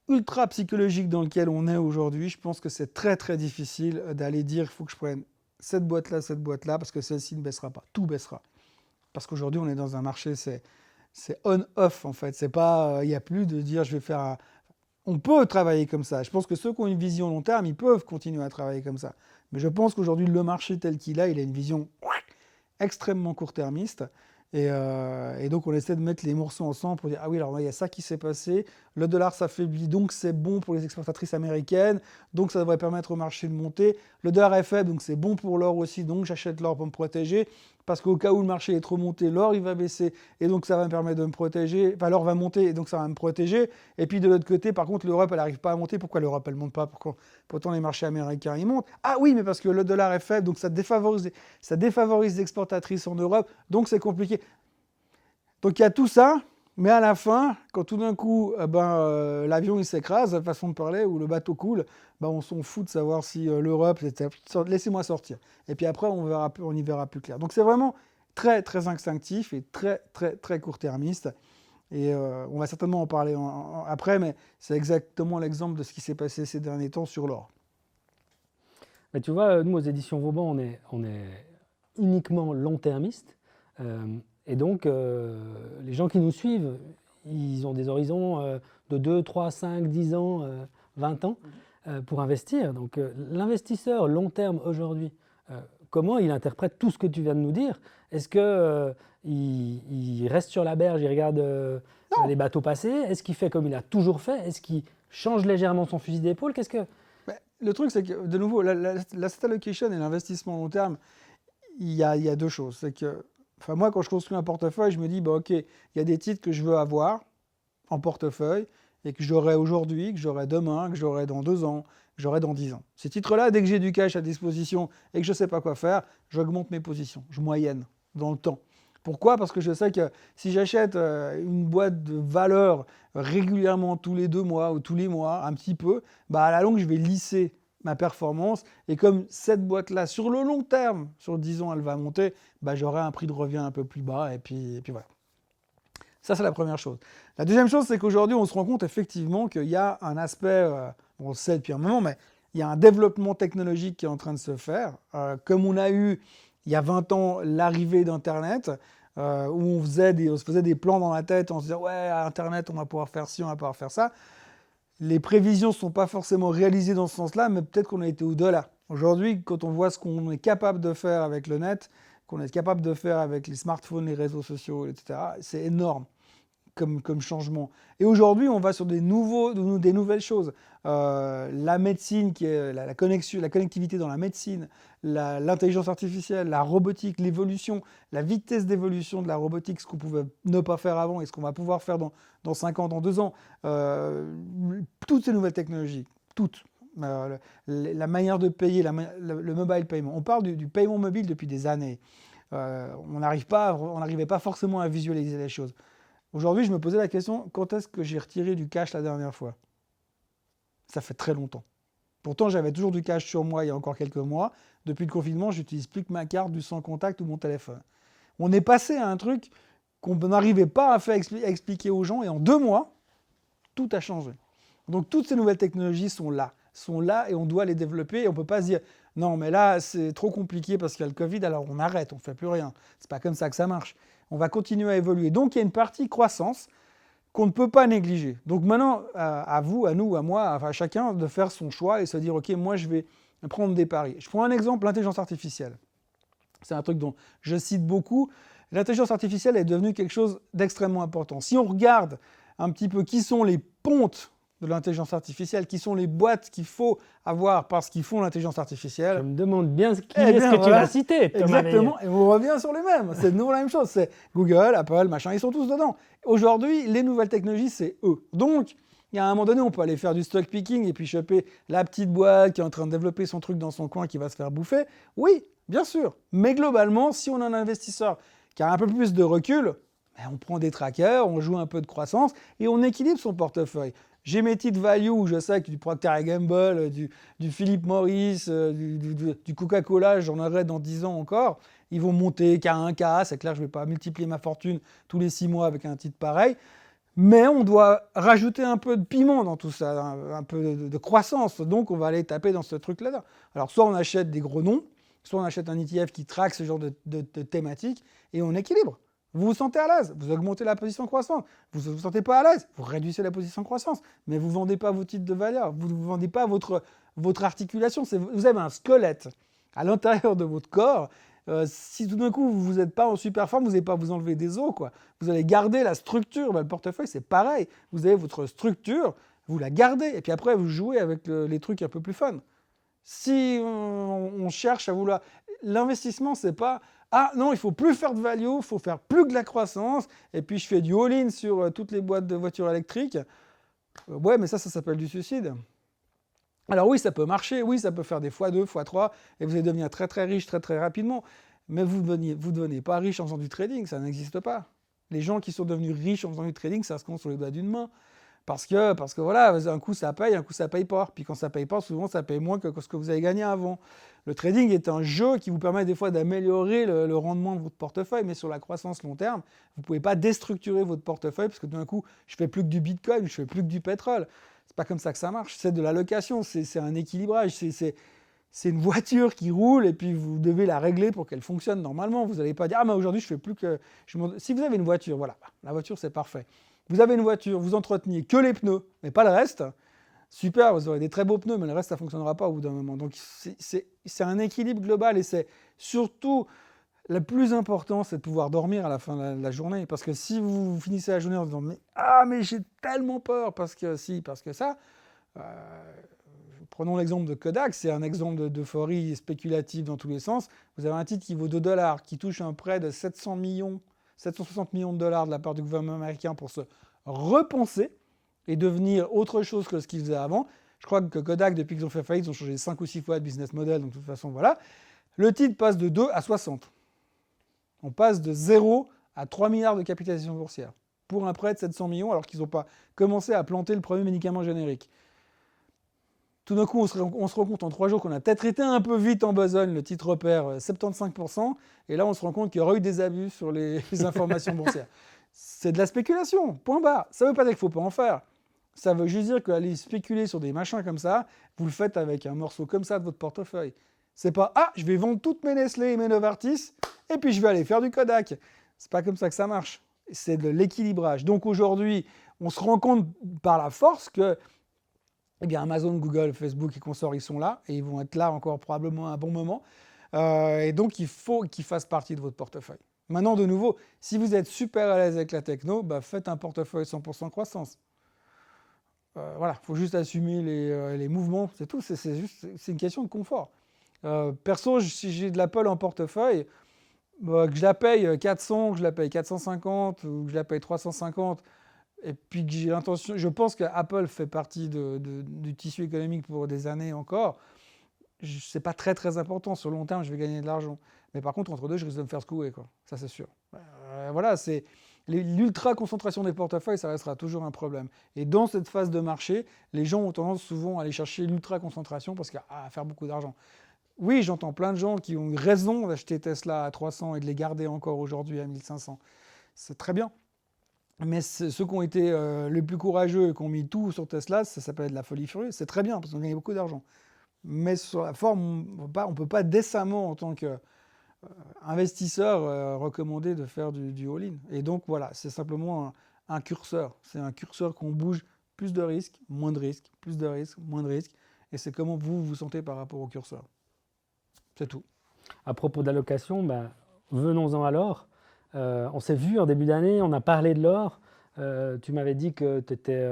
ultra psychologique dans lequel on est aujourd'hui. Je pense que c'est très très difficile d'aller dire il faut que je prenne cette boîte-là, parce que celle-ci ne baissera pas. Tout baissera. Parce qu'aujourd'hui, on est dans un marché, c'est on-off en fait. C'est pas, il n'y a plus de dire je vais faire On peut travailler comme ça. Je pense que ceux qui ont une vision long terme, ils peuvent continuer à travailler comme ça. Mais je pense qu'aujourd'hui, le marché tel qu'il a, il a une vision extrêmement court-termiste. Et donc, on essaie de mettre les morceaux ensemble pour dire « Ah oui, alors il y a ça qui s'est passé, le dollar s'affaiblit, donc c'est bon pour les exportatrices américaines, donc ça devrait permettre au marché de monter. Le dollar est faible, donc c'est bon pour l'or aussi, donc j'achète l'or pour me protéger. parce qu'au cas où le marché est trop monté, l'or il va baisser, et donc ça va me permettre de me protéger, enfin l'or va monter, et donc ça va me protéger, et puis de l'autre côté, par contre, l'Europe, elle n'arrive pas à monter, pourquoi l'Europe, elle ne monte pas, pourtant les marchés américains, ils montent? Ah oui, mais parce que le dollar est faible, donc ça défavorise les exportatrices en Europe, donc c'est compliqué. Donc il y a tout ça, mais à la fin, quand tout d'un coup, l'avion il s'écrase, façon de parler, ou le bateau coule, on s'en fout de savoir si l'Europe, laissez-moi sortir. Et puis après, on y verra plus clair. Donc c'est vraiment très, très instinctif et très, très, très court-termiste. Et on va certainement en parler après, mais c'est exactement l'exemple de ce qui s'est passé ces derniers temps sur l'or. Mais tu vois, nous, aux éditions Vauban, on est uniquement long-termiste. Et donc, les gens qui nous suivent, ils ont des horizons de 2, 3, 5, 10 ans, 20 ans pour investir. Donc, l'investisseur long terme aujourd'hui, comment il interprète tout ce que tu viens de nous dire? Est-ce qu'il reste sur la berge, il regarde les bateaux passer? Est-ce qu'il fait comme il a toujours fait? Est-ce qu'il change légèrement son fusil d'épaule? Le truc, c'est que, de nouveau, l'asset allocation et l'investissement long terme, il y a deux choses. C'est que, moi, quand je construis un portefeuille, je me dis, OK, il y a des titres que je veux avoir en portefeuille et que j'aurai aujourd'hui, que j'aurai demain, que j'aurai dans 2 ans, que j'aurai dans 10 ans. Ces titres-là, dès que j'ai du cash à disposition et que je ne sais pas quoi faire, j'augmente mes positions, je moyenne dans le temps. Pourquoi? Parce que je sais que si j'achète une boîte de valeur régulièrement tous les 2 mois ou tous les mois, un petit peu, à la longue, je vais lisser ma performance. Et comme cette boîte-là, sur le long terme, sur 10 ans, elle va monter, j'aurai un prix de revient un peu plus bas. Et puis voilà. Ça, c'est la première chose. La deuxième chose, c'est qu'aujourd'hui, on se rend compte effectivement qu'il y a un aspect, on le sait depuis un moment, mais il y a un développement technologique qui est en train de se faire. Comme on a eu, il y a 20 ans, l'arrivée d'Internet, où on se faisait des plans dans la tête, on se disait, ouais, à Internet, on va pouvoir faire ci, on va pouvoir faire ça. Les prévisions ne sont pas forcément réalisées dans ce sens-là, mais peut-être qu'on a été au-delà. Aujourd'hui, quand on voit ce qu'on est capable de faire avec le net, qu'on est capable de faire avec les smartphones, les réseaux sociaux, etc., c'est énorme comme changement. Et aujourd'hui, on va sur des nouvelles choses. La médecine, qui est la connectivité dans la médecine, l'intelligence artificielle, la robotique, l'évolution, la vitesse d'évolution de la robotique, ce qu'on pouvait ne pas faire avant et ce qu'on va pouvoir faire dans 5 ans, dans 2 ans. Toutes ces nouvelles technologies, toutes. La manière de payer, le mobile payment. On parle du paiement mobile depuis des années. On n'arrivait pas forcément à visualiser les choses. Aujourd'hui, je me posais la question, quand est-ce que j'ai retiré du cash la dernière fois? Ça fait très longtemps. Pourtant, j'avais toujours du cash sur moi il y a encore quelques mois. Depuis le confinement, je n'utilise plus que ma carte, du sans contact ou mon téléphone. On est passé à un truc qu'on n'arrivait pas à faire expliquer aux gens et en 2 mois, tout a changé. Donc toutes ces nouvelles technologies sont là et on doit les développer et on ne peut pas se dire non mais là c'est trop compliqué parce qu'il y a le Covid, alors on arrête, on ne fait plus rien. C'est pas comme ça que ça marche. On va continuer à évoluer. Donc il y a une partie croissance qu'on ne peut pas négliger. Donc maintenant, à vous, à nous, à moi, à chacun de faire son choix et se dire ok, moi je vais prendre des paris. Je prends un exemple, l'intelligence artificielle. C'est un truc dont je cite beaucoup. L'intelligence artificielle est devenue quelque chose d'extrêmement important. Si on regarde un petit peu qui sont les pontes de l'intelligence artificielle, qui sont les boîtes qu'il faut avoir parce qu'ils font l'intelligence artificielle. Je me demande bien qui est-ce que tu vas citer, Thomas. Exactement, et on revient sur les mêmes. C'est de nouveau la même chose. C'est Google, Apple, machin, ils sont tous dedans. Aujourd'hui, les nouvelles technologies, c'est eux. Donc, il y a un moment donné, on peut aller faire du stock picking et puis choper la petite boîte qui est en train de développer son truc dans son coin qui va se faire bouffer. Oui, bien sûr. Mais globalement, si on a un investisseur qui a un peu plus de recul, on prend des trackers, on joue un peu de croissance et on équilibre son portefeuille. J'ai mes titres value où je sais que du Procter & Gamble, du Philip Morris, du Coca-Cola, j'en aurai dans 10 ans encore. Ils vont monter K1, K, c'est clair, je ne vais pas multiplier ma fortune tous les 6 mois avec un titre pareil. Mais on doit rajouter un peu de piment dans tout ça, un peu de croissance. Donc on va aller taper dans ce truc-là. Alors soit on achète des gros noms, soit on achète un ETF qui traque ce genre de thématique et on équilibre. Vous vous sentez à l'aise, vous augmentez la position croissante. Vous ne vous sentez pas à l'aise, vous réduisez la position croissance. Mais vous ne vendez pas vos titres de valeur, vous ne vendez pas votre articulation. Vous avez un squelette à l'intérieur de votre corps. Si tout d'un coup vous n'êtes pas en super forme, vous n'allez pas vous enlever des os, quoi. Vous allez garder la structure. Le portefeuille, c'est pareil. Vous avez votre structure, vous la gardez. Et puis après, vous jouez avec les trucs un peu plus fun. Si on cherche à vouloir... L'investissement, c'est pas Ah non, il faut plus faire de value, il faut faire plus que de la croissance, et puis je fais du all-in sur toutes les boîtes de voitures électriques. Ouais, mais ça s'appelle du suicide. Alors oui, ça peut marcher, oui, ça peut faire des x2, x3, et vous allez devenir très très riche très très rapidement, mais vous ne devenez pas riche en faisant du trading, ça n'existe pas. Les gens qui sont devenus riches en faisant du trading, ça se compte sur les doigts d'une main. Parce que voilà, un coup ça paye pas. Puis quand ça paye pas, souvent ça paye moins que ce que vous avez gagné avant. Le trading est un jeu qui vous permet des fois d'améliorer le rendement de votre portefeuille, mais sur la croissance long terme, vous ne pouvez pas déstructurer votre portefeuille parce que d'un coup, je fais plus que du bitcoin, je fais plus que du pétrole. C'est pas comme ça que ça marche. C'est de l'allocation, c'est un équilibrage, c'est une voiture qui roule et puis vous devez la régler pour qu'elle fonctionne normalement. Vous n'allez pas dire « Ah, mais aujourd'hui, je fais plus que… » Si vous avez une voiture, voilà, la voiture, c'est parfait. Vous avez une voiture, vous entreteniez que les pneus, mais pas le reste. Super, vous aurez des très beaux pneus, mais le reste, ça ne fonctionnera pas au bout d'un moment. Donc, c'est un équilibre global et c'est surtout le plus important, c'est de pouvoir dormir à la fin de la journée. Parce que si vous finissez la journée en disant « mais j'ai tellement peur parce que si, parce que ça… Prenons l'exemple de Kodak, c'est un exemple d'euphorie spéculative dans tous les sens. Vous avez un titre qui vaut 2 $, qui touche un prêt de 760 millions de dollars de la part du gouvernement américain pour se repenser et devenir autre chose que ce qu'ils faisaient avant. Je crois que Kodak, depuis qu'ils ont fait faillite, ils ont changé 5 ou 6 fois de business model, donc de toute façon, voilà. Le titre passe de 2 à 60. On passe de 0 à 3 milliards de capitalisation boursière pour un prêt de 700 millions alors qu'ils n'ont pas commencé à planter le premier médicament générique. Tout d'un coup, on se rend compte en 3 jours qu'on a peut-être été un peu vite en besogne, le titre perd 75%, et là on se rend compte qu'il y aura eu des abus sur les informations boursières. C'est de la spéculation, point barre. Ça ne veut pas dire qu'il ne faut pas en faire. Ça veut juste dire qu'aller spéculer sur des machins comme ça, vous le faites avec un morceau comme ça de votre portefeuille. C'est pas « Ah, je vais vendre toutes mes Nestlé et mes Novartis, et puis je vais aller faire du Kodak ». C'est pas comme ça que ça marche. C'est de l'équilibrage. Donc aujourd'hui, on se rend compte par la force que eh bien, Amazon, Google, Facebook et consorts, ils sont là, et ils vont être là encore probablement un bon moment. Et donc, il faut qu'ils fassent partie de votre portefeuille. Maintenant, de nouveau, si vous êtes super à l'aise avec la techno, faites un portefeuille 100% croissance. Voilà, il faut juste assumer les mouvements, c'est tout, c'est une question de confort. Perso, si j'ai de l'Apple en portefeuille, que je la paye 400, que je la paye 450, ou que je la paye 350, et puis que j'ai l'intention, je pense qu'Apple fait partie du tissu économique pour des années encore. C'est pas très très important. Sur le long terme, je vais gagner de l'argent. Mais par contre, entre deux, je risque de me faire secouer, quoi. Ça, c'est sûr. Voilà, c'est l'ultra concentration des portefeuilles, ça restera toujours un problème. Et dans cette phase de marché, les gens ont tendance souvent à aller chercher l'ultra concentration parce qu'à faire beaucoup d'argent. Oui, j'entends plein de gens qui ont raison d'acheter Tesla à 300 et de les garder encore aujourd'hui à 1500. C'est très bien. Mais ceux qui ont été les plus courageux et qui ont mis tout sur Tesla, ça s'appelle de la folie furieuse. C'est très bien parce qu'on gagne beaucoup d'argent. Mais sur la forme, on ne peut pas décemment, en tant qu'investisseur, recommander de faire du all-in. Et donc voilà, c'est simplement un curseur. C'est un curseur qu'on bouge, plus de risques, moins de risques, plus de risques, moins de risques. Et c'est comment vous vous sentez par rapport au curseur. C'est tout. À propos d'allocation, venons-en à l'or. On s'est vu en début d'année, on a parlé de l'or. Tu m'avais dit que tu étais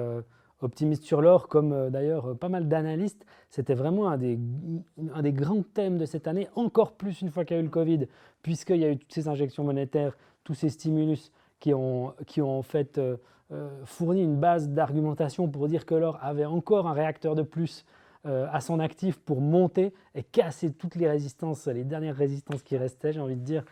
optimiste sur l'or, comme d'ailleurs pas mal d'analystes. C'était vraiment un des grands thèmes de cette année, encore plus une fois qu'il y a eu le Covid, puisqu'il y a eu toutes ces injections monétaires, tous ces stimulus qui ont en fait fourni une base d'argumentation pour dire que l'or avait encore un réacteur de plus à son actif pour monter et casser toutes les résistances, les dernières résistances qui restaient, j'ai envie de dire.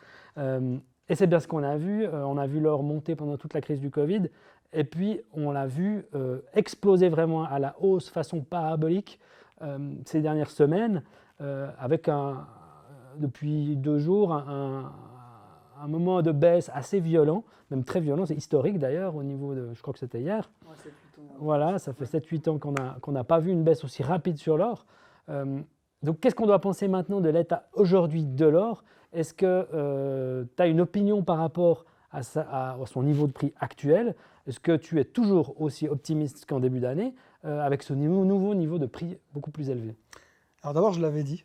Et c'est bien ce qu'on a vu. On a vu l'or monter pendant toute la crise du Covid. Et puis, on l'a vu exploser vraiment à la hausse façon parabolique ces dernières semaines, avec depuis 2 jours un moment de baisse assez violent, même très violent. C'est historique d'ailleurs au niveau de, je crois que c'était hier. Ouais, voilà, ça fait 7-8 ans qu'on n'a pas vu une baisse aussi rapide sur l'or. Donc, qu'est-ce qu'on doit penser maintenant de l'état aujourd'hui de l'or? Est-ce que tu as une opinion par rapport à son niveau de prix actuel? Est-ce que tu es toujours aussi optimiste qu'en début d'année avec ce nouveau niveau de prix beaucoup plus élevé? Alors d'abord, je l'avais dit.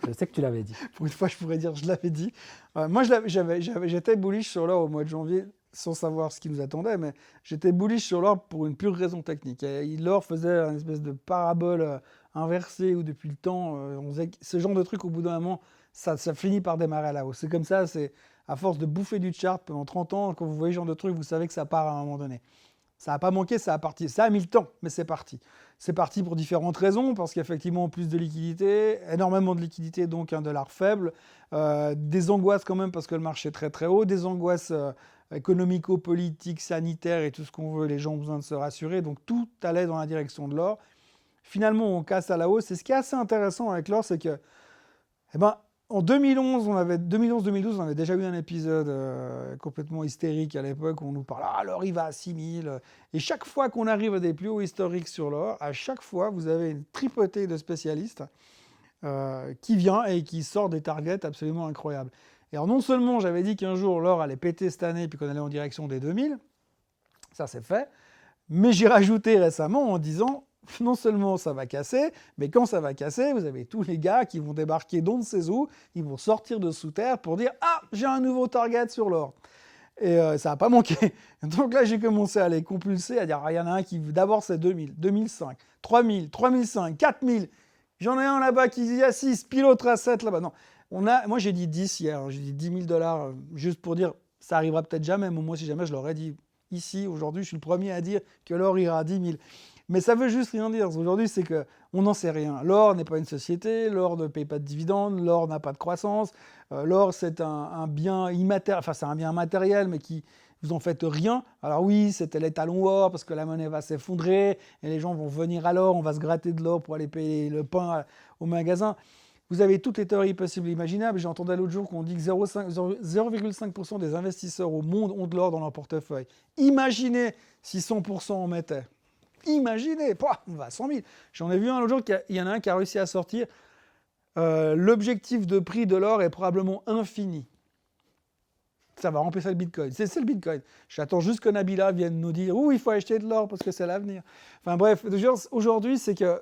Je sais que tu l'avais dit. Pour une fois, je pourrais dire je l'avais dit. Moi, j'étais bullish sur l'or au mois de janvier, sans savoir ce qui nous attendait, mais j'étais bullish sur l'or pour une pure raison technique. L'or faisait une espèce de parabole inversée où depuis le temps, on faisait ce genre de truc au bout d'un moment, ça finit par démarrer à la hausse. C'est comme ça, c'est à force de bouffer du chart pendant 30 ans, quand vous voyez ce genre de truc, vous savez que ça part à un moment donné. Ça n'a pas manqué, ça a parti. Ça a mis le temps, mais c'est parti. C'est parti pour différentes raisons, parce qu'effectivement, plus de liquidités, énormément de liquidités, donc un dollar faible, des angoisses quand même, parce que le marché est très très haut, des angoisses économico-politiques, sanitaires et tout ce qu'on veut, les gens ont besoin de se rassurer, donc tout allait dans la direction de l'or. Finalement, on casse à la hausse. Et ce qui est assez intéressant avec l'or, c'est que, eh ben, en 2011-2012, on avait déjà eu un épisode complètement hystérique à l'époque où on nous parle « Ah, l'or, il va à 6000 ». Et chaque fois qu'on arrive à des plus hauts historiques sur l'or, à chaque fois, vous avez une tripotée de spécialistes qui vient et qui sort des targets absolument incroyables. Et alors, non seulement j'avais dit qu'un jour, l'or allait péter cette année puis qu'on allait en direction des 2000, ça c'est fait, mais j'ai rajouté récemment en disant non seulement ça va casser, mais quand ça va casser, vous avez tous les gars qui vont débarquer d'on ne sait où, ils vont sortir de sous terre pour dire « Ah, j'ai un nouveau target sur l'or ». Et ça n'a pas manqué. Donc là, j'ai commencé à les compulser, à dire « Ah, il y en a un qui, d'abord c'est 2000, 2005, 3000, 3005, 4000. J'en ai un là-bas qui dit à 6, puis l'autre à 7 là-bas. » Non, moi j'ai dit 10 hier, j'ai dit 10 000 $, juste pour dire ça arrivera peut-être jamais, mais moi si jamais je l'aurais dit ici, aujourd'hui, je suis le premier à dire que l'or ira à 10 000. Mais ça veut juste rien dire. Aujourd'hui, c'est qu'on n'en sait rien. L'or n'est pas une société, l'or ne paye pas de dividendes, l'or n'a pas de croissance. L'or, c'est un bien immatériel, enfin c'est un bien matériel, mais qui vous en faites rien. Alors oui, c'était l'étalon or, parce que la monnaie va s'effondrer, et les gens vont venir à l'or, on va se gratter de l'or pour aller payer le pain au magasin. Vous avez toutes les théories possibles et imaginables. J'entendais l'autre jour qu'on dit que 0,5% des investisseurs au monde ont de l'or dans leur portefeuille. Imaginez si 100% en mettaient. Imaginez, on va à 100 000. J'en ai vu un l'autre jour, il y en a un qui a réussi à sortir. L'objectif de prix de l'or est probablement infini. Ça va remplacer le Bitcoin. C'est le Bitcoin. J'attends juste que Nabila vienne nous dire « Ouh, il faut acheter de l'or parce que c'est l'avenir ». Enfin bref, aujourd'hui, c'est que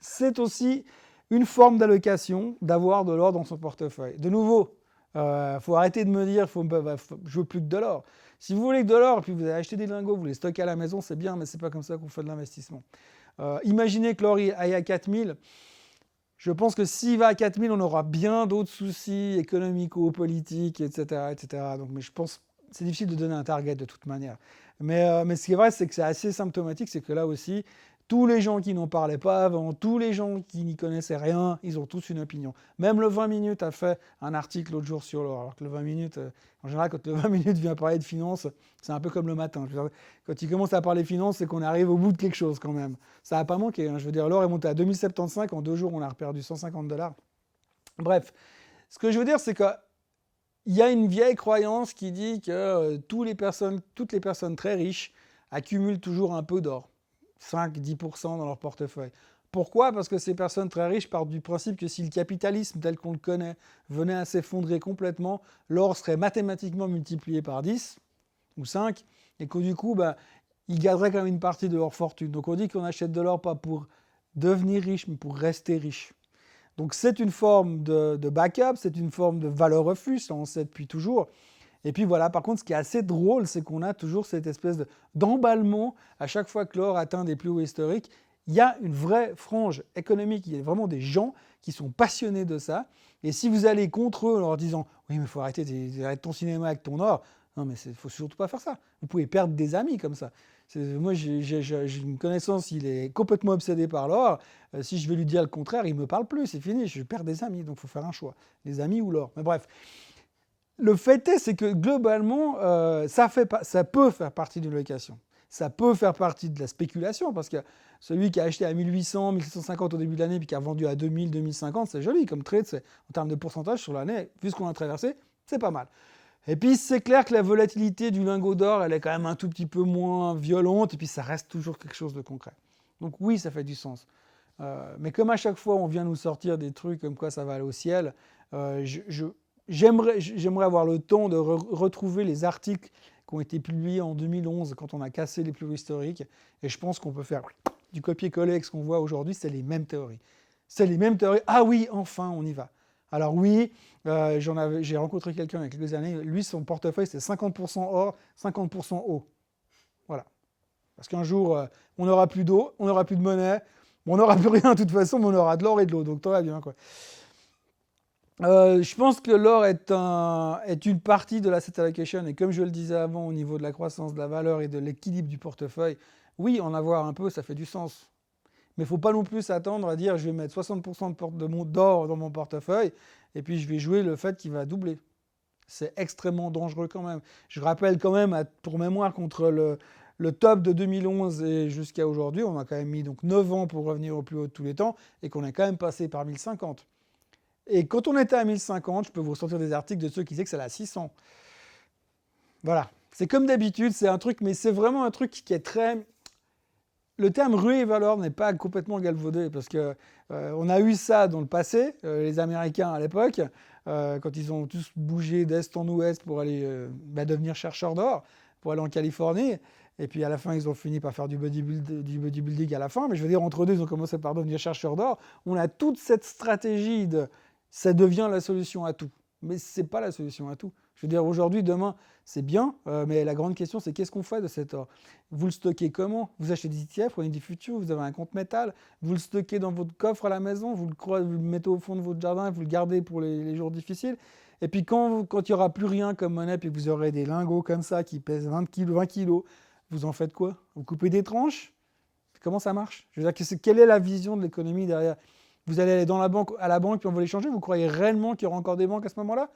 c'est aussi une forme d'allocation d'avoir de l'or dans son portefeuille. De nouveau, faut arrêter de me dire je veux plus que de l'or. Si vous voulez que de l'or, puis vous avez acheté des lingots, vous les stockez à la maison, c'est bien, mais c'est pas comme ça qu'on fait de l'investissement. Imaginez que l'or aille à 4000. Je pense que s'il va à 4000, on aura bien d'autres soucis économico-politiques, etc., etc. Donc, mais je pense que c'est difficile de donner un target de toute manière. Mais ce qui est vrai, c'est que c'est assez symptomatique, c'est que là aussi, tous les gens qui n'en parlaient pas avant, tous les gens qui n'y connaissaient rien, ils ont tous une opinion. Même le 20 minutes a fait un article l'autre jour sur l'or. Alors que le 20 minutes, en général, quand le 20 minutes vient parler de finances, c'est un peu comme le matin. Quand il commence à parler finances, c'est qu'on arrive au bout de quelque chose quand même. Ça n'a pas manqué. Je veux dire, l'or est monté à 2075. En 2 jours, on a reperdu 150 $. Bref, ce que je veux dire, c'est qu'il y a une vieille croyance qui dit que toutes les personnes très riches accumulent toujours un peu d'or. 5-10% dans leur portefeuille. Pourquoi ? Parce que ces personnes très riches partent du principe que si le capitalisme tel qu'on le connaît venait à s'effondrer complètement, l'or serait mathématiquement multiplié par 10 ou 5, et que du coup, ils garderaient quand même une partie de leur fortune. Donc on dit qu'on achète de l'or pas pour devenir riche, mais pour rester riche. Donc c'est une forme de backup, c'est une forme de valeur refuge, ça on sait depuis toujours. Et puis voilà, par contre, ce qui est assez drôle, c'est qu'on a toujours cette espèce d'emballement à chaque fois que l'or atteint des plus hauts historiques. Il y a une vraie frange économique, il y a vraiment des gens qui sont passionnés de ça. Et si vous allez contre eux en leur disant « Oui, mais il faut arrêter ton cinéma avec ton or », non, mais il ne faut surtout pas faire ça. Vous pouvez perdre des amis comme ça. Moi, j'ai une connaissance, il est complètement obsédé par l'or. Si je vais lui dire le contraire, il ne me parle plus, c'est fini, je perds des amis. Donc il faut faire un choix, les amis ou l'or. Mais bref. Le fait est, c'est que globalement, ça peut faire partie d'une location. Ça peut faire partie de la spéculation, parce que celui qui a acheté à 1800, 1750 au début de l'année, puis qui a vendu à 2000, 2050, c'est joli comme trade, en termes de pourcentage sur l'année, vu ce qu'on a traversé, c'est pas mal. Et puis c'est clair que la volatilité du lingot d'or, elle est quand même un tout petit peu moins violente, et puis ça reste toujours quelque chose de concret. Donc oui, ça fait du sens. Mais comme à chaque fois, on vient nous sortir des trucs comme quoi ça va aller au ciel, j'aimerais avoir le temps de retrouver les articles qui ont été publiés en 2011 quand on a cassé les plus hauts historiques. Et je pense qu'on peut faire du copier-coller avec ce qu'on voit aujourd'hui. C'est les mêmes théories. C'est les mêmes théories. Ah oui, enfin, on y va. Alors oui, j'ai rencontré quelqu'un il y a quelques années. Lui, son portefeuille, c'est 50% or, 50% eau. Voilà. Parce qu'un jour, on n'aura plus d'eau, on n'aura plus de monnaie. Bon, on n'aura plus rien de toute façon, mais on aura de l'or et de l'eau. Donc, tout va bien, quoi. Je pense que l'or est une partie de l'asset allocation et comme je le disais avant au niveau de la croissance de la valeur et de l'équilibre du portefeuille, oui, en avoir un peu, ça fait du sens. Mais il ne faut pas non plus s'attendre à dire je vais mettre 60% d'or dans mon portefeuille et puis je vais jouer le fait qu'il va doubler. C'est extrêmement dangereux quand même. Je rappelle quand même, pour mémoire, contre le top de 2011 et jusqu'à aujourd'hui, on a quand même mis donc 9 ans pour revenir au plus haut de tous les temps et qu'on est quand même passé par 1050. Et quand on était à 1050, je peux vous ressortir des articles de ceux qui disaient que c'est à 600. Voilà. C'est comme d'habitude, c'est un truc, mais c'est vraiment un truc qui est très... Le terme ruée vers l'or n'est pas complètement galvaudé parce que on a eu ça dans le passé, les Américains à l'époque, quand ils ont tous bougé d'est en ouest pour aller devenir chercheurs d'or, pour aller en Californie. Et puis à la fin, ils ont fini par faire du bodybuilding à la fin. Mais je veux dire, entre deux, ils ont commencé par devenir chercheurs d'or. On a toute cette stratégie de ça devient la solution à tout. Mais ce n'est pas la solution à tout. Je veux dire, aujourd'hui, demain, c'est bien, mais la grande question, c'est qu'est-ce qu'on fait de cet or? Vous le stockez comment? Vous achetez des ETF, prenez des futurs, vous avez un compte métal, vous le stockez dans votre coffre à la maison, vous le mettez au fond de votre jardin, vous le gardez pour les jours difficiles. Et puis quand il n'y aura plus rien comme monnaie, puis que vous aurez des lingots comme ça qui pèsent 20 kilos, vous en faites quoi? Vous coupez des tranches? Comment ça marche? Je veux dire, quelle est la vision de l'économie derrière? Vous allez aller à la banque puis on va les changer? Vous croyez réellement qu'il y aura encore des banques à ce moment-là?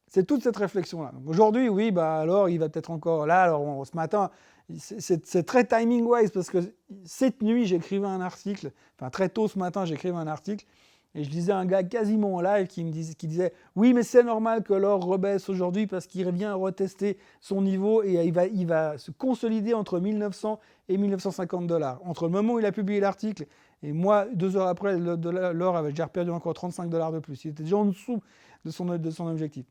C'est toute cette réflexion-là. Aujourd'hui, oui, alors il va peut-être encore là. Alors ce matin, c'est très timing-wise parce que cette nuit, j'écrivais un article, enfin très tôt ce matin, j'écrivais un article et je lisais un gars quasiment en live qui disait oui, mais c'est normal que l'or rebaisse aujourd'hui parce qu'il vient retester son niveau et il va se consolider entre 1900 et 1950 $. Entre le moment où il a publié l'article et moi, 2 heures après, l'or avait déjà perdu encore 35 $ de plus. Il était déjà en dessous de son objectif.